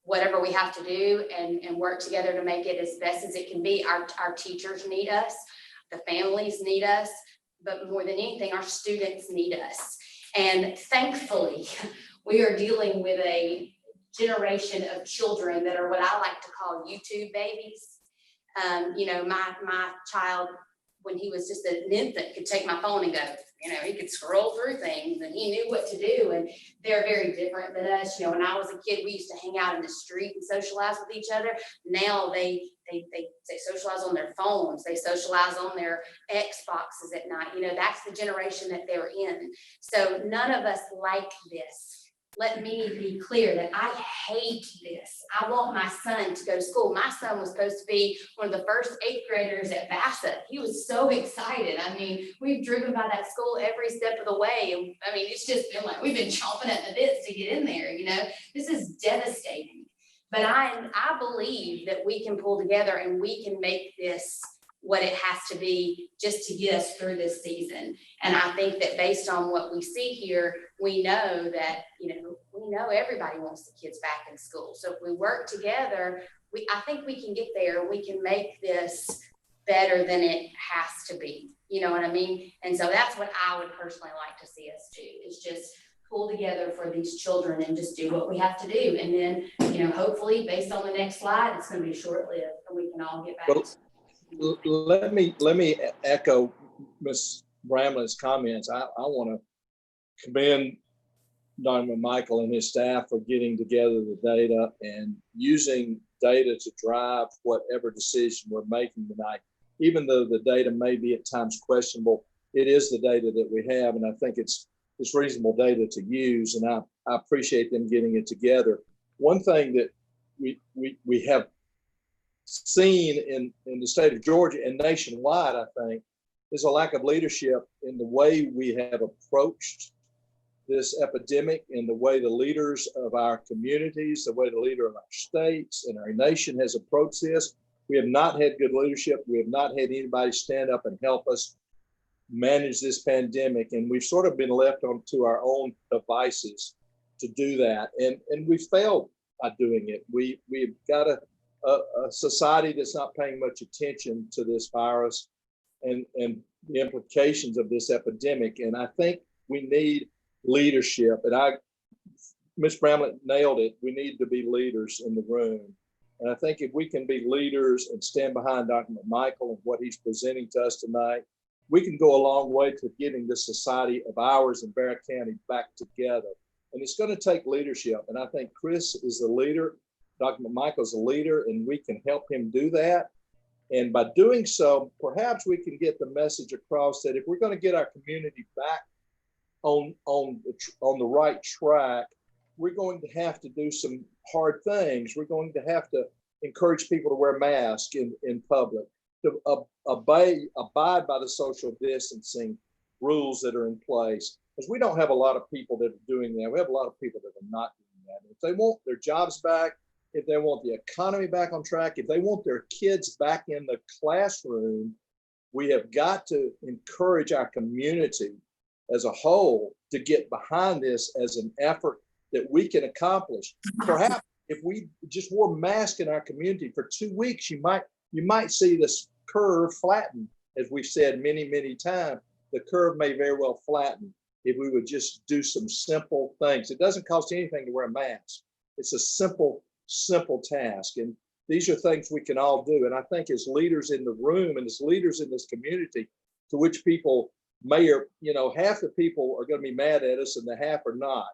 whatever we have to do and work together to make it as best as it can be. Our teachers need us, the families need us, but more than anything, our students need us. And thankfully, we are dealing with a generation of children that are what I like to call YouTube babies. My child, when he was just an infant, could take my phone and go, he could scroll through things and he knew what to do. And they're very different than us. When I was a kid, we used to hang out in the street and socialize with each other. Now they socialize on their phones. They socialize on their Xboxes at night. That's the generation that they're in. So none of us like this. Let me be clear that I hate this. I want my son to go to school. My son was supposed to be one of the first 8th graders at Bassett. He was so excited. We've driven by that school every step of the way. And it's just been like, we've been chomping at the bits to get in there. This is devastating. But I believe that we can pull together and we can make this what it has to be just to get us through this season. And I think that based on what we see here, we know that, we know everybody wants the kids back in school. So if we work together, I think we can get there. We can make this better than it has to be. You know what I mean? And so that's what I would personally like to see us do, is just pull together for these children and just do what we have to do. And then, hopefully based on the next slide, it's going to be short-lived and we can all get back. Let me echo Ms. Bramlett's comments. I want to commend Dr. Michael and his staff for getting together the data and using data to drive whatever decision we're making tonight. Even though the data may be at times questionable, it is the data that we have, and I think it's reasonable data to use, and I appreciate them getting it together. One thing that we have seen in the state of Georgia and nationwide, I think, is a lack of leadership in the way we have approached this epidemic, in the way the leaders of our communities, the way the leader of our states and our nation has approached this. We have not had good leadership. We have not had anybody stand up and help us manage this pandemic. And we've sort of been left to our own devices to do that. And we failed by doing it. We've got a society that's not paying much attention to this virus and the implications of this epidemic. And I think we need leadership. And Ms. Bramlett nailed it. We need to be leaders in the room. And I think if we can be leaders and stand behind Dr. McMichael and what he's presenting to us tonight, we can go a long way to getting this society of ours in Barrett County back together. And it's going to take leadership. And I think Chris is the leader. Dr. McMichael is a leader, and we can help him do that. And by doing so, perhaps we can get the message across that if we're going to get our community back on the right track, we're going to have to do some hard things. We're going to have to encourage people to wear masks in public, to abide by the social distancing rules that are in place. Because we don't have a lot of people that are doing that. We have a lot of people that are not doing that. If they want their jobs back, if they want the economy back on track, if they want their kids back in the classroom, we have got to encourage our community as a whole to get behind this as an effort that we can accomplish. Perhaps if we just wore masks in our community for 2 weeks, you might see this curve flatten. As we've said many, many times, the curve may very well flatten if we would just do some simple things. It doesn't cost anything to wear a mask. It's a simple task. And these are things we can all do. And I think as leaders in the room and as leaders in this community, to which people may, or, half the people are going to be mad at us and the half are not,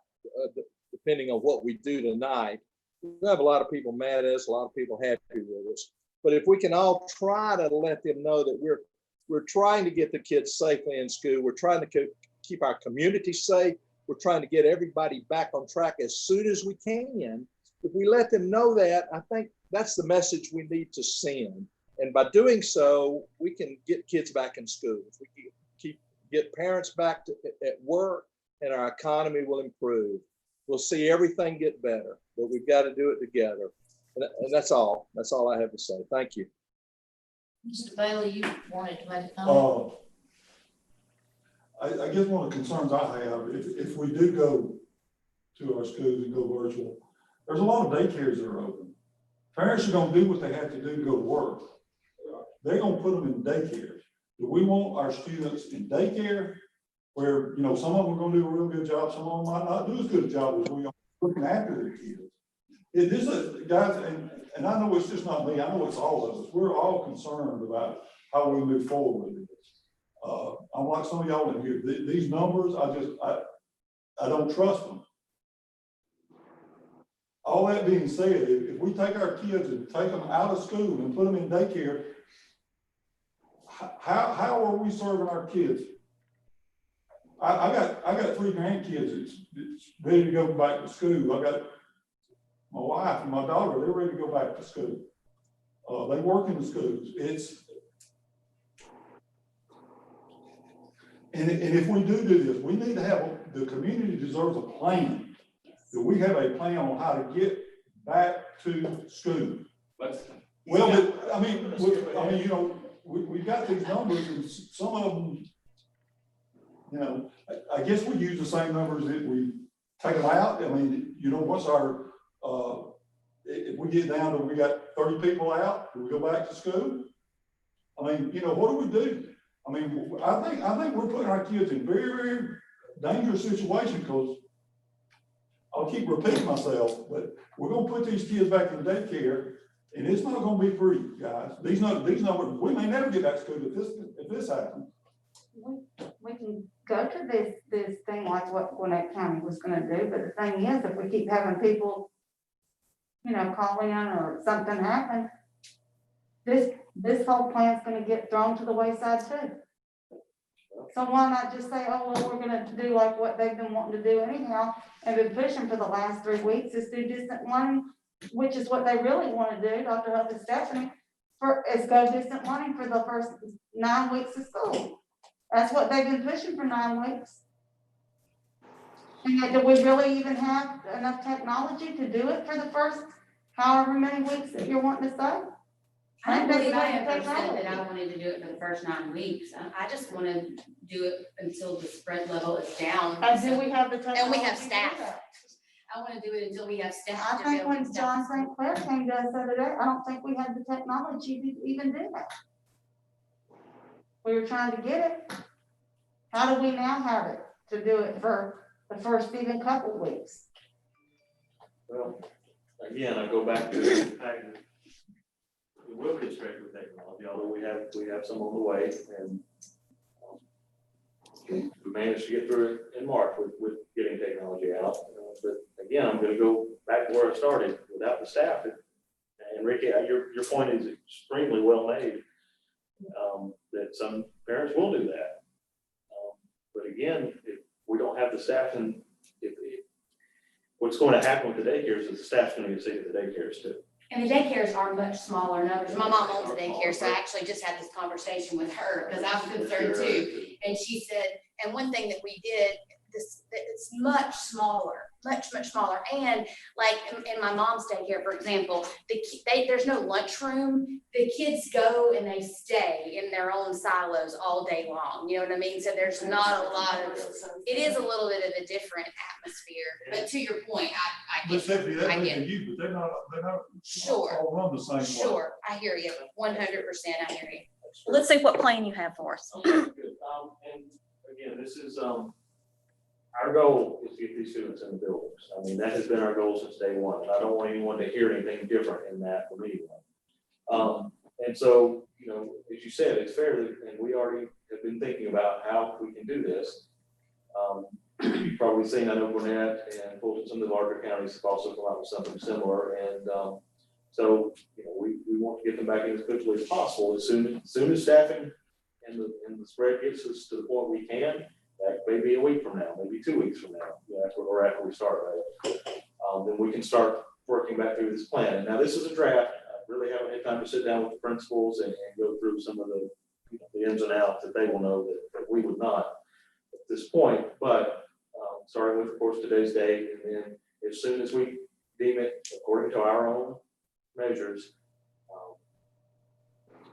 depending on what we do tonight. We have a lot of people mad at us, a lot of people happy with us. But if we can all try to let them know that we're trying to get the kids safely in school, we're trying to keep our community safe, we're trying to get everybody back on track as soon as we can. If we let them know that, I think that's the message we need to send. And by doing so, we can get kids back in school. If we get parents back at work, and our economy will improve. We'll see everything get better, but we've got to do it together. And that's all. That's all I have to say. Thank you. Mr. Bailey, you wanted to make a comment? I guess one of the concerns I have, if we do go to our schools and go virtual, there's a lot of daycares that are open. Parents are going to do what they have to do to go to work. They're going to put them in daycare. Do we want our students in daycare where, some of them are going to do a real good job, some of them might not do as good a job as we are looking after their kids? This is, guys, and I know it's just not me, I know it's all of us. We're all concerned about how we move forward with this. I'm like some of y'all in here, these numbers, I don't trust them. All that being said, if we take our kids and take them out of school and put them in daycare, how are we serving our kids? I got 3 grandkids that's ready to go back to school. I got my wife and my daughter, they're ready to go back to school. They work in the schools. And if we do this, we need to have, the community deserves a plan. That we have a plan on how to get back to school. Well, but, we've got these numbers and some of them, I guess we use the same numbers that we take them out. What's our, if we get down to, we got 30 people out, do we go back to school? What do we do? I think we're putting our kids in very, very dangerous situation because I'll keep repeating myself, but we're going to put these kids back in daycare and it's not going to be free, guys. These numbers, we may never get back to school if this happens. We can go to this thing like what Gwinnett County was gonna do, but the thing is, if we keep having people, call in or something happen, this whole plan's gonna get thrown to the wayside too. So why not just say, oh, well, we're gonna do like what they've been wanting to do anyhow, and been pushing for the last 3 weeks is do distant learning, which is what they really wanna do, Dr. Huff and Stephanie, is go distant learning for the first 9 weeks of school. That's what they've been pushing for 9 weeks. And yet, do we really even have enough technology to do it for the first however many weeks that you're wanting to say? I don't believe I ever said that I wanted to do it for the first 9 weeks. I just want to do it until the spread level is down. And do we have the technology? And we have staff. I want to do it until we have staff. I think when John St. Clair came to us the other day, I don't think we had the technology to even do that. We were trying to get it. How do we now have it to do it for the first even couple weeks? Well, again, I go back to the fact that we will get straight with technology, although we have some on the way, and we managed to get through it in March with getting technology out. But again, I'm going to go back to where I started. Without the staff, and Ricky, your point is extremely well made. That some parents will do that. But again, if we don't have the staff, and what's going to happen with the daycares is the staff's going to get sick of the daycares too. And the daycares are much smaller numbers. My mom owns a daycare, so I actually just had this conversation with her because I'm concerned too. And she said, and one thing that we did, this, it's much smaller, much smaller. And like in my mom's daycare, for example, there's no lunchroom. The kids go and they stay in their own silos all day long. You know what I mean? So there's not a lot of, it is a little bit of a different atmosphere. But to your point, I But get Stephanie, that I may get be you, but they're not Sure. all run the same way. Sure, I hear you, 100%, I hear you. Let's see what plan you have for us. Okay, good. And again, this is, our goal is to get these students in the buildings. I mean, that has been our goal since day one. And I don't want anyone to hear anything different in that from anyone. And so, you know, as you said, it's fairly, and we already have been thinking about how we can do this. You've probably seen, I know Gwinnett and Fulton, some of the larger counties have also come out with something similar. And so, you know, we want to get them back in as quickly as possible. As soon as staffing and the spread gets us to the point we can, that may be a week from now, maybe 2 weeks from now, or after we start, right? Then we can start working back through this plan. And now this is a draft. I really haven't had time to sit down with the principals and go through some of the, you know, the ins and outs that they will know that we would not at this point. But starting with, of course, today's date, and then as soon as we deem it according to our own measures,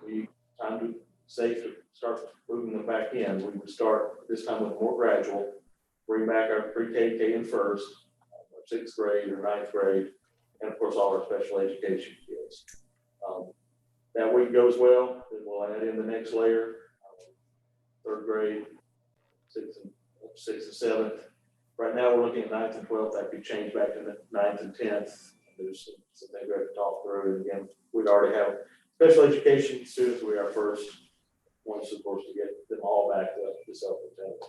we time to safe to start moving them back in. We would start this time with more gradual, bring back our pre-K, K in first, our 6th grade or 9th grade, and of course all our special education kids. That week goes well, then we'll add in the next layer, 3rd grade, 6th and 7th. Right now we're looking at 9th and 12th. That could change back to the 9th and 10th. There's some things we have to talk through. And again, we'd already have special education students. We are first ones, of course, to get them all back to self-contained.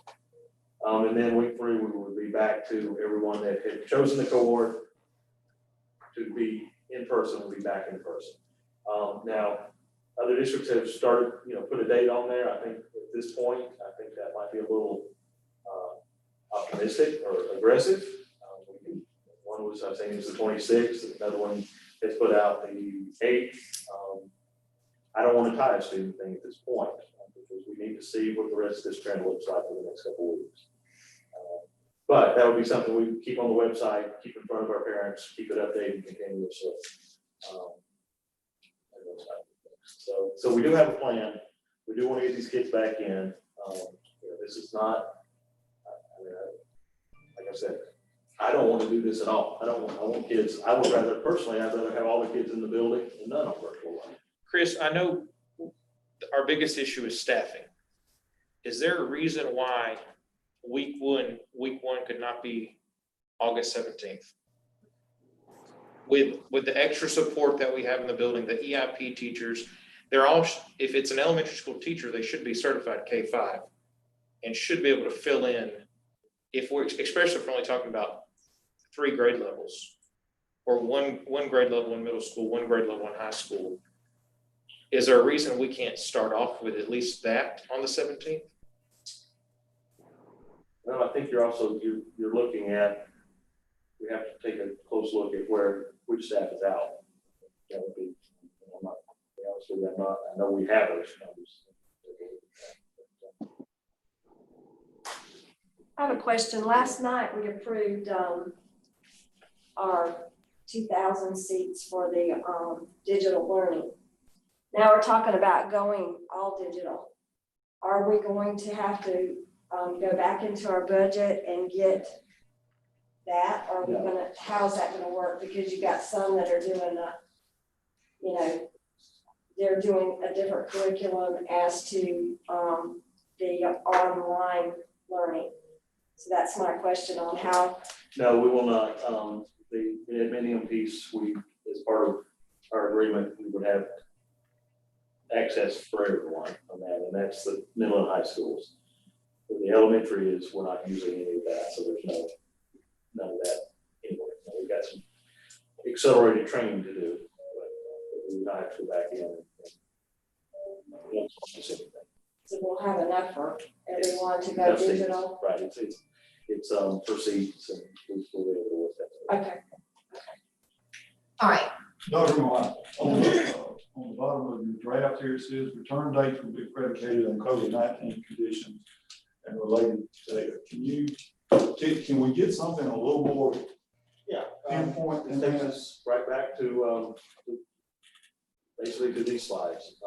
And then week 3, we would be back to everyone that had chosen the cohort to be in person, will be back in person. Now, other districts have started, you know, put a date on there. I think at this point, I think that might be a little optimistic or aggressive. One was, I think it was the 26th, another one has put out the 8th. I don't want to tie a student thing at this point because we need to see what the rest of this trend looks like for the next couple of weeks. But that would be something we keep on the website, keep in front of our parents, keep it updated continuously. So we do have a plan. We do want to get these kids back in. You know, this is not, like I said, I don't want to do this at all. I want kids. I would rather, personally, I'd rather have all the kids in the building and none on virtual learning. Chris, I know our biggest issue is staffing. Is there a reason why week one could not be August 17th? With the extra support that we have in the building, the EIP teachers, they're all, if it's an elementary school teacher, they should be certified K-5 and should be able to fill in if we're, especially if we're only talking about 3 grade levels or one grade level in middle school, 1 grade level in high school. Is there a reason we can't start off with at least that on the 17th? No, I think you're also, you're looking at, we have to take a close look at which staff is out. That would be, I'm not, to be honest with you, I know we have those numbers. I have a question. Last night we approved our 2,000 seats for the digital learning. Now we're talking about going all digital. Are we going to have to go back into our budget and get that? Or are we gonna, how's that gonna work? Because you got some that are doing you know, they're doing a different curriculum as to the online learning. So that's my question on how. No, we will not. The admin piece, as part of our agreement, we would have access for everyone on that, and that's the middle and high schools. But the elementary is, we're not using any of that, so there's none of that anyway. We've got some accelerated training to do, but we would not have to go back in and specific thing. So we'll have enough for everyone to go digital. Right, it's for seats, and we'll be able to work that. Okay. All right. Dr. Moore, on the bottom of your draft here, it says return dates will be predicated on COVID-19 conditions and related data. Can you Can we get something a little more Yeah. pinpoint It than takes that? us right back to, basically to these slides.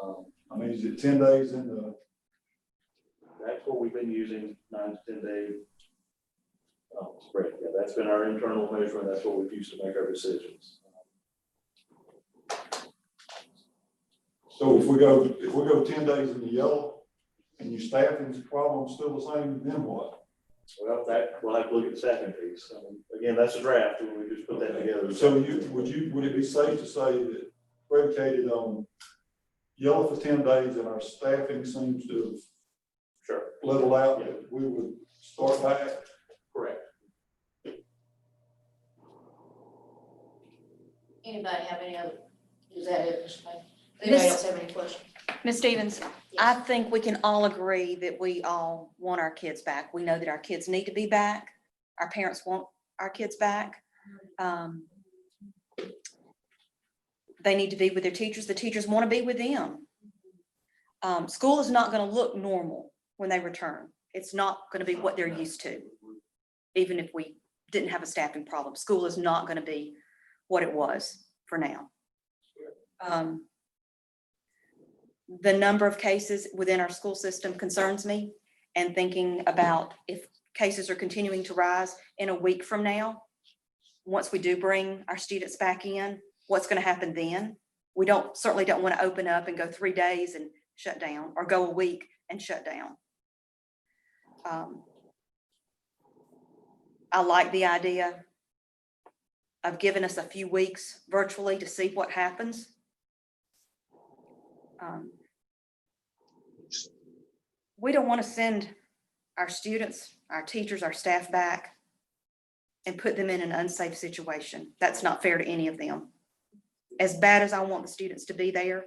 I mean, is it 10 days in the, That's what we've been using, 9 to 10 day spread. Yeah, that's been our internal measurement. That's what we've used to make our decisions. so if we go 10 days in the yellow and your staffing's problem still the same, then what? Well, we'll have to look at the staffing piece. Again, that's a draft, when we just put that together. So would it be safe to say that predicated on yellow for 10 days and our staffing seems to have Sure. leveled out, that we would start back? Correct. Anybody have any other, is that it? Mr. Mayor? Anybody else have any questions? Ms. Stevens, I think we can all agree that we all want our kids back. We know that our kids need to be back. Our parents want our kids back. They need to be with their teachers. The teachers want to be with them. School is not going to look normal when they return. It's not going to be what they're used to. Even if we didn't have a staffing problem, school is not going to be what it was for now. The number of cases within our school system concerns me, and thinking about if cases are continuing to rise in a week from now, once we do bring our students back in, what's going to happen then? We certainly don't want to open up and go 3 days and shut down, or go a week and shut down. I like the idea of giving us a few weeks virtually to see what happens. We don't want to send our students, our teachers, our staff back and put them in an unsafe situation. That's not fair to any of them. As bad as I want the students to be there,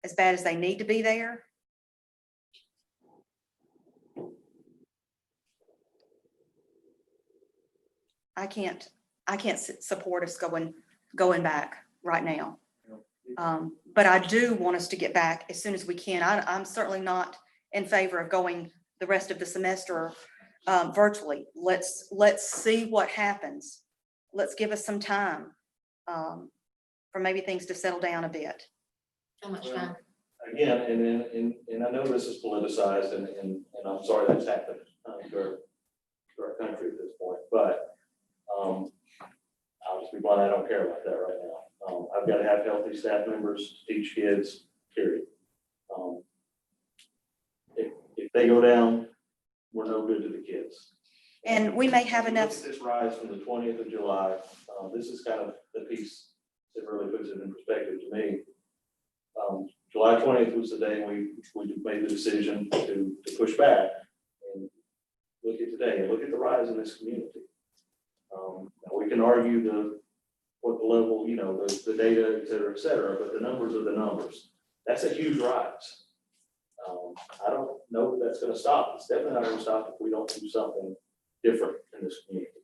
as bad as they need to be there, I can't support us going back right now. But I do want us to get back as soon as we can. I'm certainly not in favor of going the rest of the semester virtually. Let's see what happens. Let's give us some time for maybe things to settle down a bit. How much time? Again, and I know this is politicized, and I'm sorry that's happened to our country at this point, but I'll just be blunt, I don't care about that right now. I've got to have healthy staff members to teach kids, period. If they go down, we're no good to the kids. And we may have enough. This rise from the 20th of July, this is kind of the piece that really puts it in perspective to me. July 20th was the day we made the decision to push back and look at today and look at the rise in this community. We can argue what the level, the data, et cetera, but the numbers are the numbers. That's a huge rise. I don't know that that's going to stop. It's definitely not going to stop if we don't do something different in this community.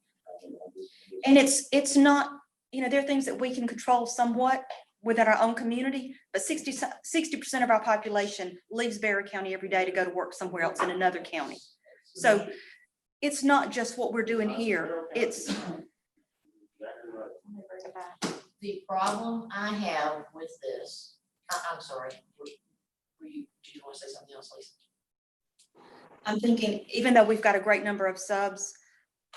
And it's not, there are things that we can control somewhat within our own community, but 60% of our population leaves Berry County every day to go to work somewhere else in another county. So it's not just what we're doing here. It's The problem I have with this, I'm sorry, did you want to say something else, Lisa? I'm thinking, even though we've got a great number of subs,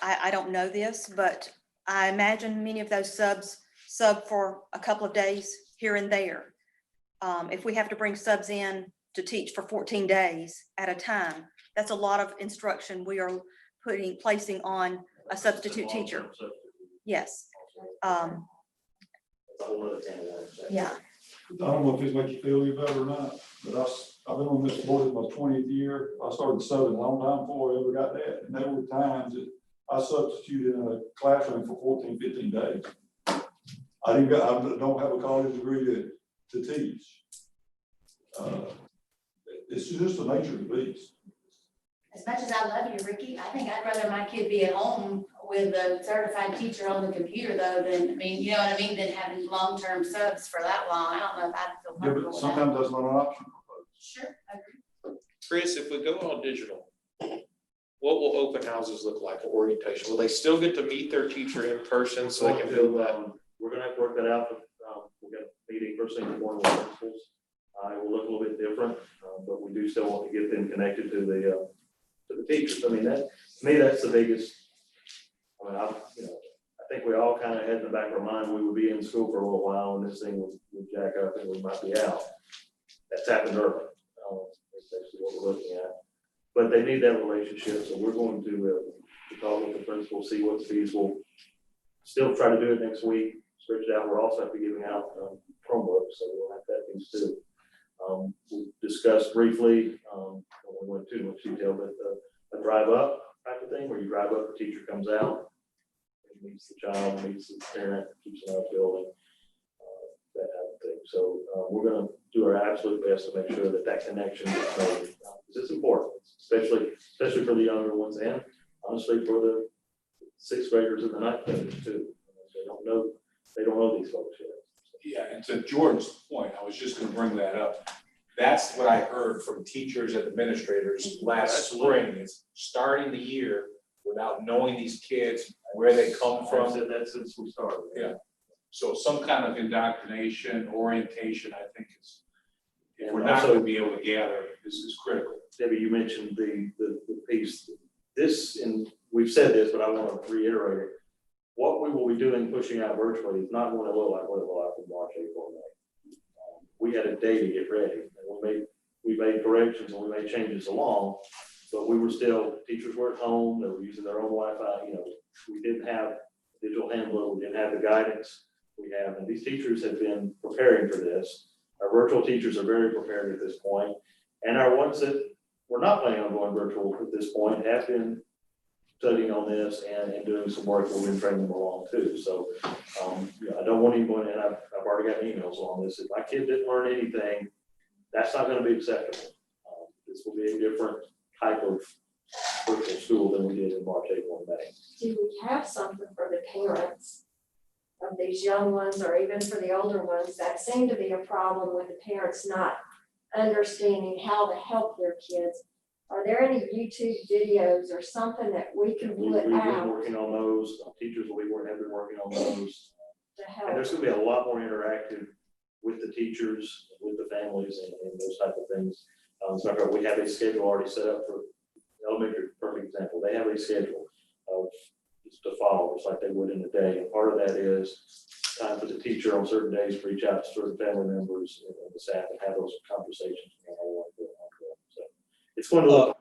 I don't know this, but I imagine many of those subs sub for a couple of days here and there. If we have to bring subs in to teach for 14 days at a time, that's a lot of instruction we are placing on a substitute teacher. Yes. Yeah. I don't know if this makes you feel any better or not, but I've been on this board in my 20th year. I started subbing a long time before I ever got that. And there were times that I substituted in a classroom for 14, 15 days. I don't have a college degree to teach. It's just the nature of the beast. As much as I love you, Ricky, I think I'd rather my kid be at home with a certified teacher on the computer though than, you know what I mean, than having long-term subs for that long. I don't know if I'd feel Yeah, comfortable but with sometimes that. that's not an option. Sure, I agree. Chris, if we go all digital, what will open houses look like, or orientation? Will they still get to meet their teacher in person so they can build that? We're gonna have to work that out. We've got a meeting first thing in the morning with principals. It will look a little bit different, but we do still want to get them connected to the teachers. I mean, to me, that's the biggest. I mean, I think we all kind of had in the back of our mind, we would be in school for a little while and this thing would jack up and we might be out. That's happened early. That's basically what we're looking at. But they need that relationship, so we're going to talk with the principal, see what's feasible. Still try to do it next week, stretch it out. We're also have to be giving out Chromebooks, so we'll have that things too. We discussed briefly, I won't go into too much detail, but a drive up type of thing where you drive up, the teacher comes out, meets the child, meets the parent, keeps them out of the building, that type of thing. So we're going to do our absolute best to make sure that that connection is made, because it's important, especially for the younger ones and honestly for the sixth graders and the ninth graders too. They don't know these folks yet. Yeah, and to Jordan's point, I was just gonna bring that up. That's what I heard from teachers and administrators last spring, is starting the year without knowing these kids, where they come from. I've said that since we started. Yeah. So some kind of indoctrination, orientation, I think is, if we're not going to be able to gather, this is critical. Debbie, you mentioned the piece. This, and we've said this, but I want to reiterate it. What we will be doing, pushing out virtually, is not going to look like what it will happen in March, April, and May. We had a day to get ready, and we made corrections and we made changes along, but we were still, teachers were at home, they were using their own Wi-Fi. We didn't have digital handbook, we didn't have the guidance we have, and these teachers have been preparing for this. Our virtual teachers are very prepared at this point, and our ones that were not planning on going virtual at this point have been studying on this and doing some work where we've been training them along too. So I don't want anyone, and I've already got emails on this. If my kid didn't learn anything, that's not going to be acceptable. This will be a different type of virtual school than we did in March, April, and May. Do we have something for the parents of these young ones, or even for the older ones? That seemed to be a problem with the parents not understanding how to help their kids. Are there any YouTube videos or something that we can We've put been out working on those. Teachers have been working on those. to help? And there's going to be a lot more interactive with the teachers, with the families, and those type of things. So we have a schedule already set up for elementary, perfect example. They have a schedule of just to follow, just like they would in the day. And part of that is time for the teacher on certain days to reach out to certain family members and the staff and have those conversations. So it's going to look.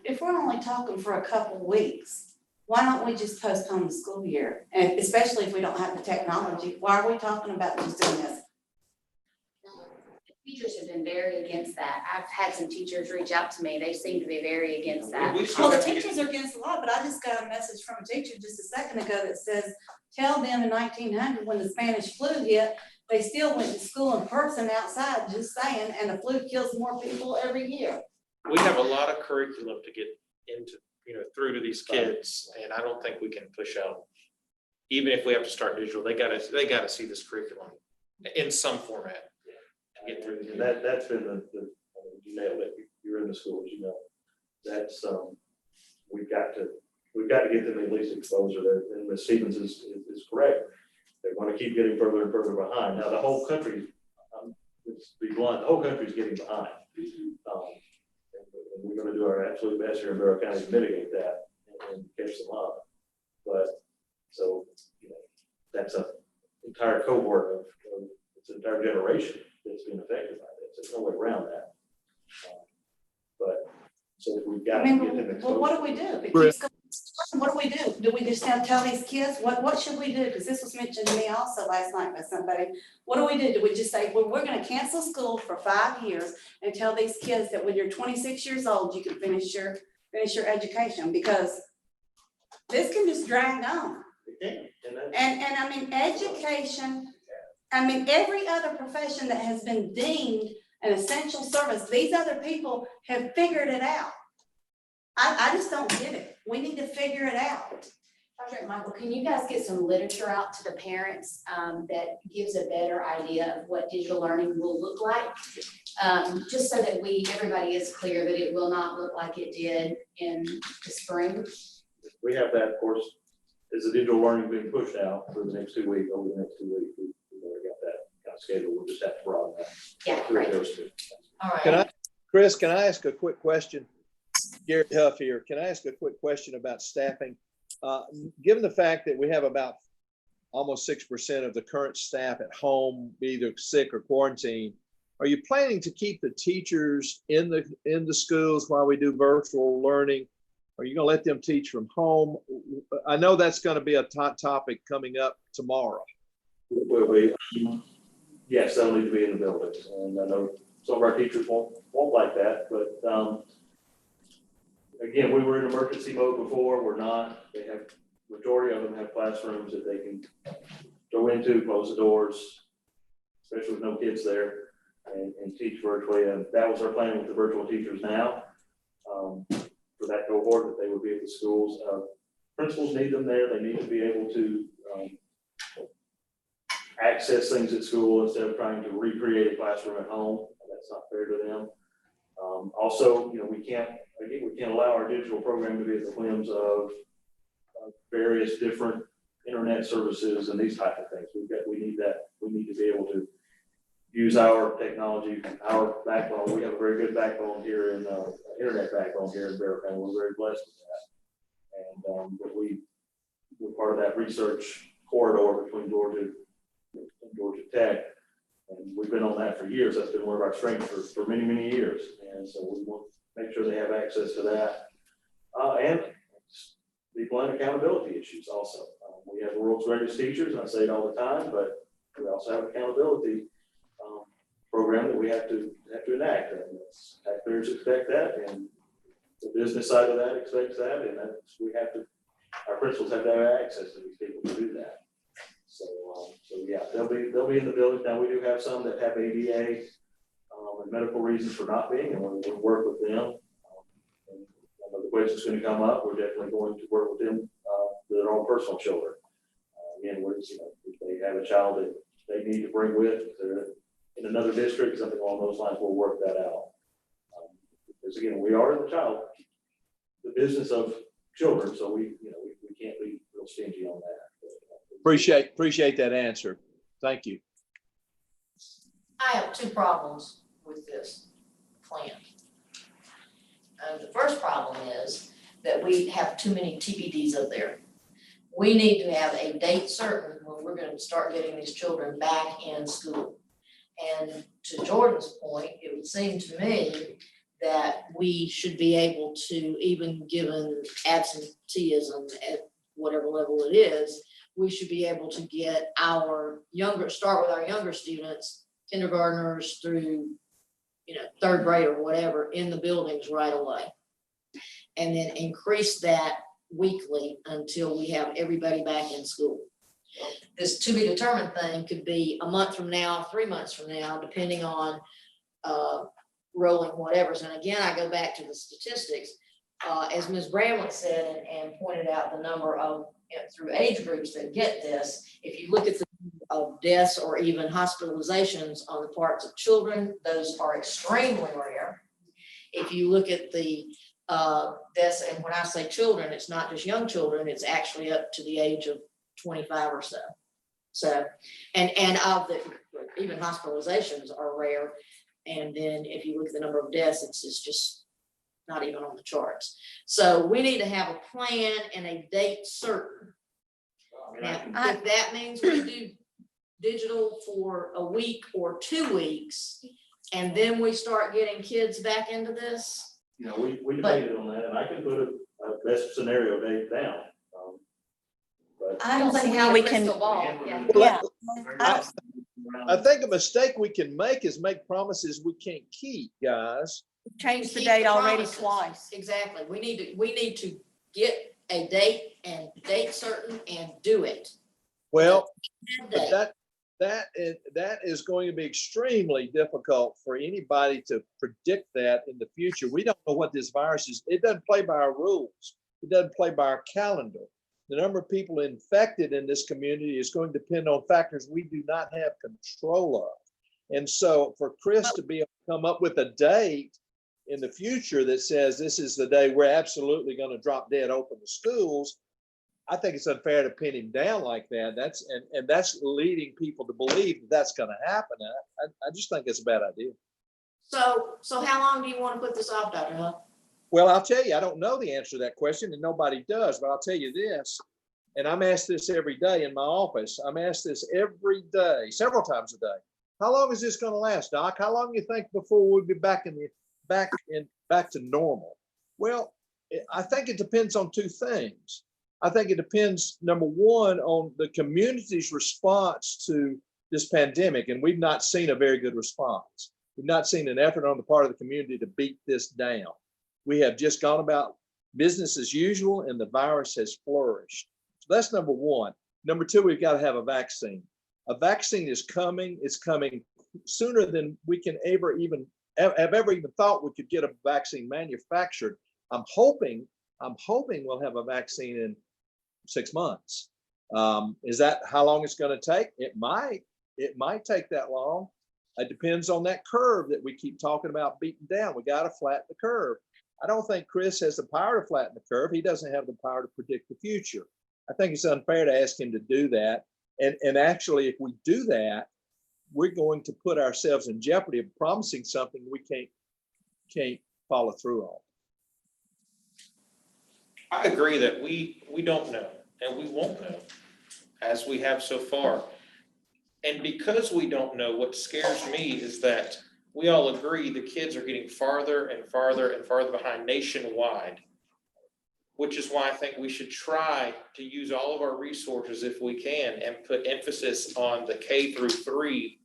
If we're only talking for a couple weeks, why don't we just postpone the school year? And especially if we don't have the technology, why are we talking about just doing this? Teachers have been very against that. I've had some teachers reach out to me. They seem to be very against that. Well, the teachers are against a lot, but I just got a message from a teacher just a second ago that says, tell them in 1900 when the Spanish flu hit, they still went to school in person outside, just saying, and the flu kills more people every year. We have a lot of curriculum to get into, through to these kids, and I don't think we can push out. Even if we have to start digital, they gotta see this curriculum in some format. Get through And that's been you nailed it. You're in the schools, that's we've got to get them at least exposure there. And Ms. Stevens is correct. They're going to keep getting further and further behind. Now the whole country, let's be blunt, the whole country is getting behind. And we're going to do our absolute best here in Barrow County to mitigate that and catch them up. But so that's an entire cohort of it's an entire generation that's been affected by this. There's no way around that. But so if we've got to get them exposed. Well, what do we do? It keeps going. What do we do? Do we just tell these kids, what should we do? Because this was mentioned to me also last night by somebody. What do we do? Do we just say, well, we're going to cancel school for 5 years and tell these kids that when you're 26 years old, you can finish your education? Because this can just drag on. And I mean, education, every other profession that has been deemed an essential service, these other people have figured it out. I just don't get it. We need to figure it out. Dr. Michael, can you guys get some literature out to the parents that gives a better idea of what digital learning will look like? just so that everybody is clear that it will not look like it did in the spring. We have that, of course, as the digital learning being pushed out for the next 2 weeks, over the next 2 weeks, we've already got that kind of scheduled. We'll just have to broaden that. Yeah, right. All right. Chris, can I ask a quick question? Gary Huff here. Can I ask a quick question about staffing? Given the fact that we have about almost 6% of the current staff at home, either sick or quarantined, are you planning to keep the teachers in the schools while we do virtual learning? Are you going to let them teach from home? I know that's going to be a hot topic coming up tomorrow. Yes, they'll need to be in the buildings, and I know some of our teachers won't like that, but again, we were in emergency mode before. We're not. They have, majority of them have classrooms that they can go into, close the doors, especially with no kids there, and teach virtually. And that was our plan with the virtual teachers now. For that cohort, that they would be at the schools. Principals need them there. They need to be able to access things at school instead of trying to recreate a classroom at home. That's not fair to them. Also, we can't allow our digital program to be at the whims of various different internet services and these type of things. We need to be able to use our technology, our backbone. We have a very good backbone here in internet backbone here in Bearcat. We're very blessed with that. And but we're part of that research corridor between Georgia and Georgia Tech. And we've been on that for years. That's been one of our strengths for many, many years. And so we want to make sure they have access to that. And people and accountability issues also. We have the world's greatest teachers, and I say it all the time, but we also have accountability program that we have to enact. And taxpayers expect that, and the business side of that expects that, and our principals have to have access to these people to do that. So yeah, they'll be in the building. Now we do have some that have ADA and medical reasons for not being, and we'll work with them. And the question's going to come up. We're definitely going to work with them, their own personal children. Again, if they have a child that they need to bring with, if they're in another district, something along those lines, we'll work that out. Because again, we are the business of children, so we can't be real stingy on that. Appreciate that answer. Thank you. I have two problems with this plan. The first problem is that we have too many TBDs up there. We need to have a date certain when we're going to start getting these children back in school. And to Jordan's point, it would seem to me that we should be able to, even given absenteeism at whatever level it is, we should be able to get start with our younger students, kindergartners through, third grade or whatever, in the buildings right away. And then increase that weekly until we have everybody back in school. This to be determined thing could be a month from now, 3 months from now, depending on rolling whatevers. And again, I go back to the statistics. As Ms. Bramlett said and pointed out the number of through age groups that get this, if you look at the of deaths or even hospitalizations on the parts of children, those are extremely rare. If you look at the deaths, and when I say children, it's not just young children, it's actually up to the age of 25 or so. So, and of the, even hospitalizations are rare. And then if you look at the number of deaths, it's just not even on the charts. So we need to have a plan and a date certain. Now, if that means we do digital for a week or 2 weeks, and then we start getting kids back into this. We debated on that, and I can put a best scenario date down. But I don't see how we can. I think a mistake we can make is make promises we can't keep, guys. Changed the date already twice. Exactly. We need to get a date and date certain and do it. Well, but that is going to be extremely difficult for anybody to predict that in the future. We don't know what this virus is. It doesn't play by our rules. It doesn't play by our calendar. The number of people infected in this community is going to depend on factors we do not have control of. And so for Chris to be able to come up with a date in the future that says this is the day we're absolutely going to drop dead open the schools, I think it's unfair to pin him down like that. That's leading people to believe that that's going to happen. I just think it's a bad idea. So how long do you want to put this off, Dr. Huff? Well, I'll tell you, I don't know the answer to that question, and nobody does, but I'll tell you this, and I'm asked this every day in my office. I'm asked this every day, several times a day. How long is this going to last, Doc? How long do you think before we'll be back to normal? Well, I think it depends on two things. I think it depends, number one, on the community's response to this pandemic, and we've not seen a very good response. We've not seen an effort on the part of the community to beat this down. We have just gone about business as usual, and the virus has flourished. So that's number one. Number two, we've got to have a vaccine. A vaccine is coming. It's coming sooner than we can have ever even thought we could get a vaccine manufactured. I'm hoping we'll have a vaccine in 6 months. Is that how long it's going to take? It might take that long. It depends on that curve that we keep talking about beating down. We got to flatten the curve. I don't think Chris has the power to flatten the curve. He doesn't have the power to predict the future. I think it's unfair to ask him to do that. And actually, if we do that, we're going to put ourselves in jeopardy of promising something we can't follow through on. I agree that we don't know and we won't know as we have so far. And because we don't know, what scares me is that we all agree the kids are getting farther and farther and farther behind nationwide, which is why I think we should try to use all of our resources if we can and put emphasis on the K through 3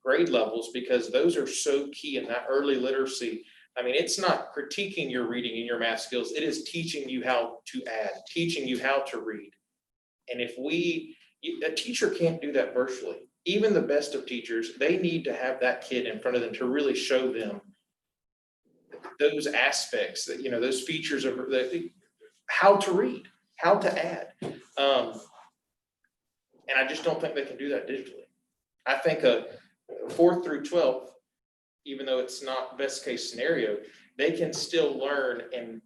grade levels, because those are so key in that early literacy. I mean, it's not critiquing your reading and your math skills. It is teaching you how to add, teaching you how to read. And if a teacher can't do that virtually. Even the best of teachers, they need to have that kid in front of them to really show them those aspects that, those features of how to read, how to add. And I just don't think they can do that digitally. I think a 4th through 12th, even though it's not best case scenario, they can still learn and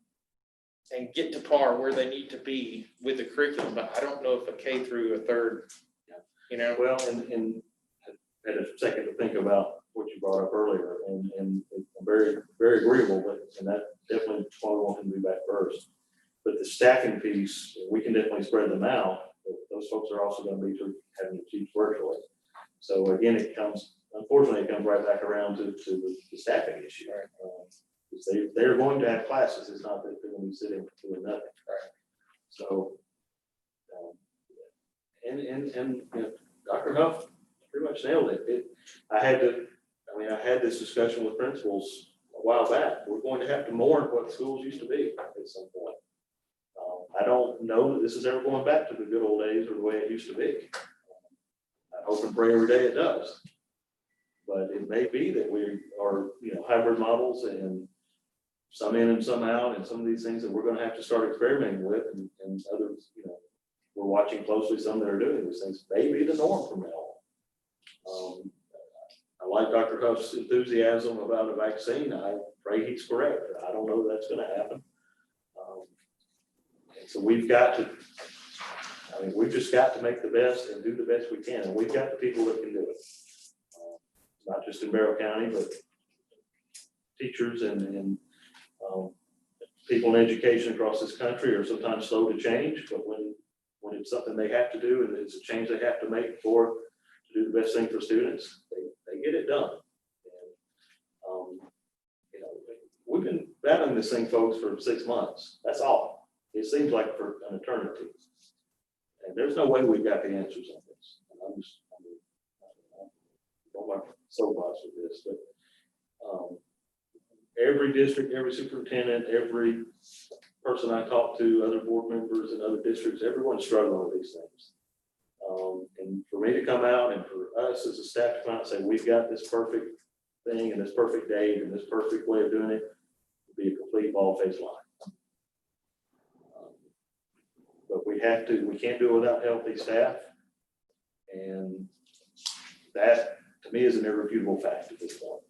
get to par where they need to be with the curriculum. But I don't know if a K through a 3rd, Well, and I had a second to think about what you brought up earlier, and I'm very, very agreeable, and that definitely why we want him to be back first. But the staffing piece, we can definitely spread them out, but those folks are also going to be having to teach virtually. So again, unfortunately, it comes right back around to the staffing issue. They're going to have classes. It's not that they're going to be sitting doing nothing. Right. So, and Dr. Huff pretty much nailed it. I had this discussion with principals a while back. We're going to have to mourn what schools used to be at some point. I don't know that this is ever going back to the good old days or the way it used to be. I hope and pray every day it does. But it may be that we are, hybrid models and some in and some out, and some of these things that we're going to have to start experimenting with, and others, we're watching closely some that are doing these things. May be the norm from now on. I like Dr. Huff's enthusiasm about a vaccine. I pray he's correct. I don't know that's going to happen. And so we've just got to make the best and do the best we can. And we've got the people that can do it. Not just in Barrow County, but teachers and people in education across this country are sometimes slow to change, but when it's something they have to do and it's a change they have to make to do the best thing for students, they get it done. And, we've been battling this thing, folks, for 6 months. That's all. It seems like for an eternity. And there's no way we've got the answers on this. And I'm don't like soapbox with this, but every district, every superintendent, every person I talk to, other board members and other districts, everyone's struggling with these things. And for me to come out and for us as a staff to come out and say, we've got this perfect thing and this perfect date and this perfect way of doing it, would be a complete bald-faced lie. But we can't do it without healthy staff. And that, to me, is an irrefutable fact at this point.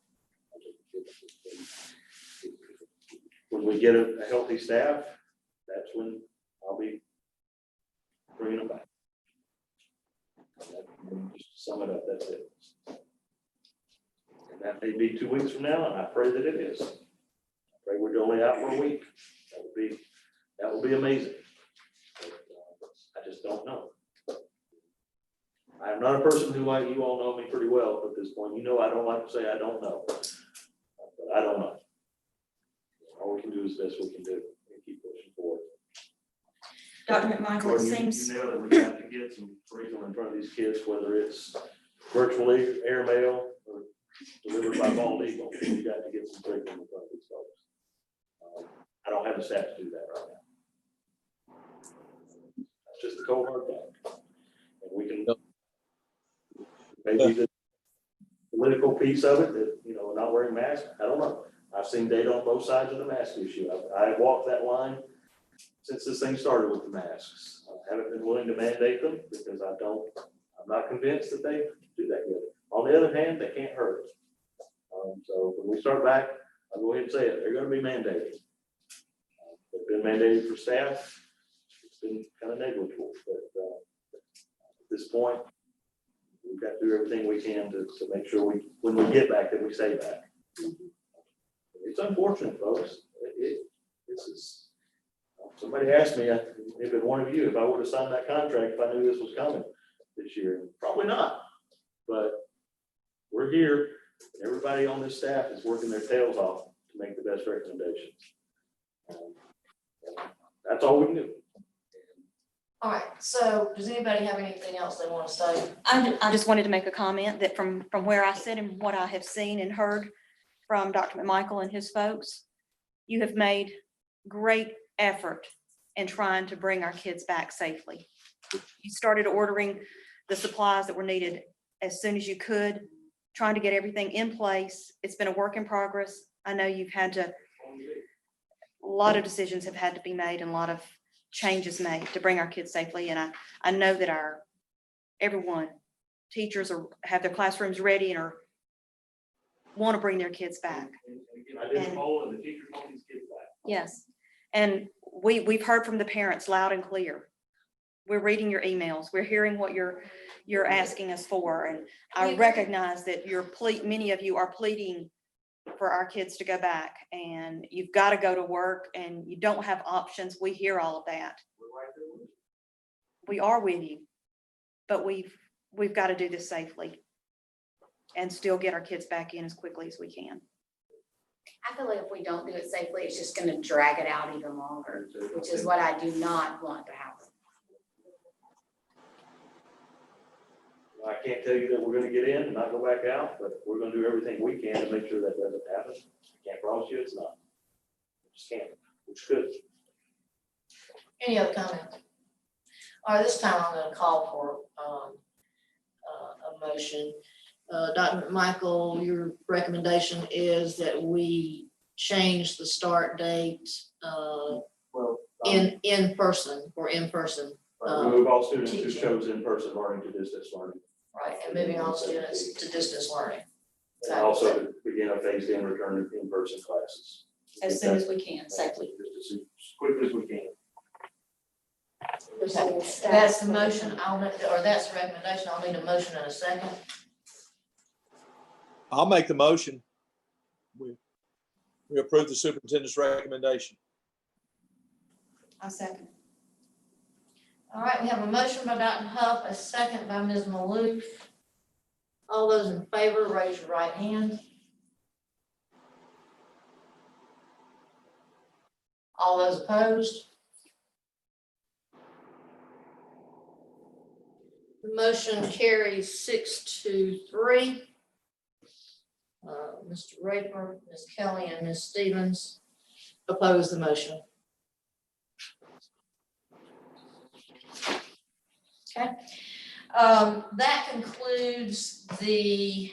When we get a healthy staff, that's when I'll be bringing them back. Just to sum it up, that's it. And that may be 2 weeks from now, and I pray that it is. I pray we're only out for a week. That would be amazing. But, I just don't know. I am not a person who, like you all know me pretty well at this point. You know, I don't like to say I don't know, but I don't know. All we can do is best we can do and keep pushing forward. Dr. McMichael, it Gordon, seems. You know that we have to get some curriculum in front of these kids, whether it's virtually airmail or delivered by Bald Eagle. You got to get some curriculum in front of these folks. I don't have the staff to do that right now. That's just the cold hard fact. And we can maybe the political piece of it, that, you know, not wearing masks, I don't know. I've seen data on both sides of the mask issue. I've walked that line since this thing started with the masks. I haven't been willing to mandate them because I'm not convinced that they do that good. On the other hand, they can't hurt. So when we start back, I'll go ahead and say it, they're going to be mandated. They've been mandated for staff. It's been kind of negligible, but at this point, we've got to do everything we can to make sure when we get back, that we stay back. It's unfortunate, folks. This is, somebody asked me, if it one of you, if I would have signed that contract if I knew this was coming this year. Probably not, but we're here. Everybody on this staff is working their tails off to make the best recommendations. That's all we can do. All right, so does anybody have anything else they want to say? I just wanted to make a comment that from where I sit and what I have seen and heard from Dr. McMichael and his folks, you have made great effort in trying to bring our kids back safely. You started ordering the supplies that were needed as soon as you could, trying to get everything in place. It's been a work in progress. I know you've had to, a lot of decisions have had to be made and a lot of changes made to bring our kids safely. And I know that everyone, teachers have their classrooms ready and want to bring their kids back. Yes. And we've heard from the parents loud and clear. We're reading your emails. We're hearing what you're asking us for. And I recognize that many of you are pleading for our kids to go back, and you've got to go to work and you don't have options. We hear all of that. We are with you, but we've got to do this safely and still get our kids back in as quickly as we can. I feel like if we don't do it safely, it's just gonna drag it out even longer, which is what I do not want to happen. I can't tell you that we're going to get in and not go back out, but we're going to do everything we can to make sure that doesn't happen. I can't promise you it's not. We just can't, which could. Any other comments? All right, this time I'm going to call for a motion. Dr. McMichael, your recommendation is that we change the start date in person. Move all students who chose in-person learning to distance learning. Right, and moving all students to distance learning. And also to begin a phased-in return to in-person classes. As soon as we can, safely. Just as quickly as we can. That's the motion, that's the recommendation. I'll need a motion in a second. I'll make the motion. We approve the superintendent's recommendation. I second. All right, we have a motion by Dr. Huff, a second by Ms. Maloof. All those in favor, raise your right hand. All those opposed? The motion carries 6-3. Mr. Raper, Ms. Kelly, and Ms. Stevens oppose the motion. Okay. That concludes the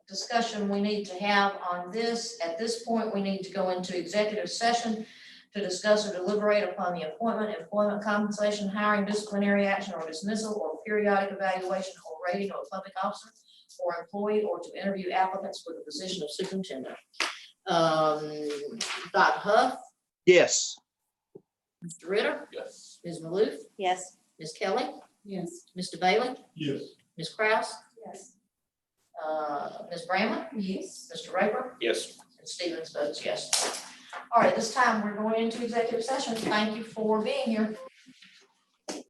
discussion we need to have on this. At this point, we need to go into executive session to discuss or deliberate upon the appointment, employment, compensation, hiring, disciplinary action, or dismissal, or periodic evaluation or rating of a public officer or employee, or to interview applicants for the position of superintendent. Dr. Huff, Yes. Mr. Ritter, Yes. Ms. Maloof, Yes. Ms. Kelly, Yes. Mr. Bailey, Yes. Ms. Kraus, Yes. Ms. Bramlett, Yes. Mr. Raper, Yes. and Stevens votes yes. All right, this time we're going into executive session. Thank you for being here.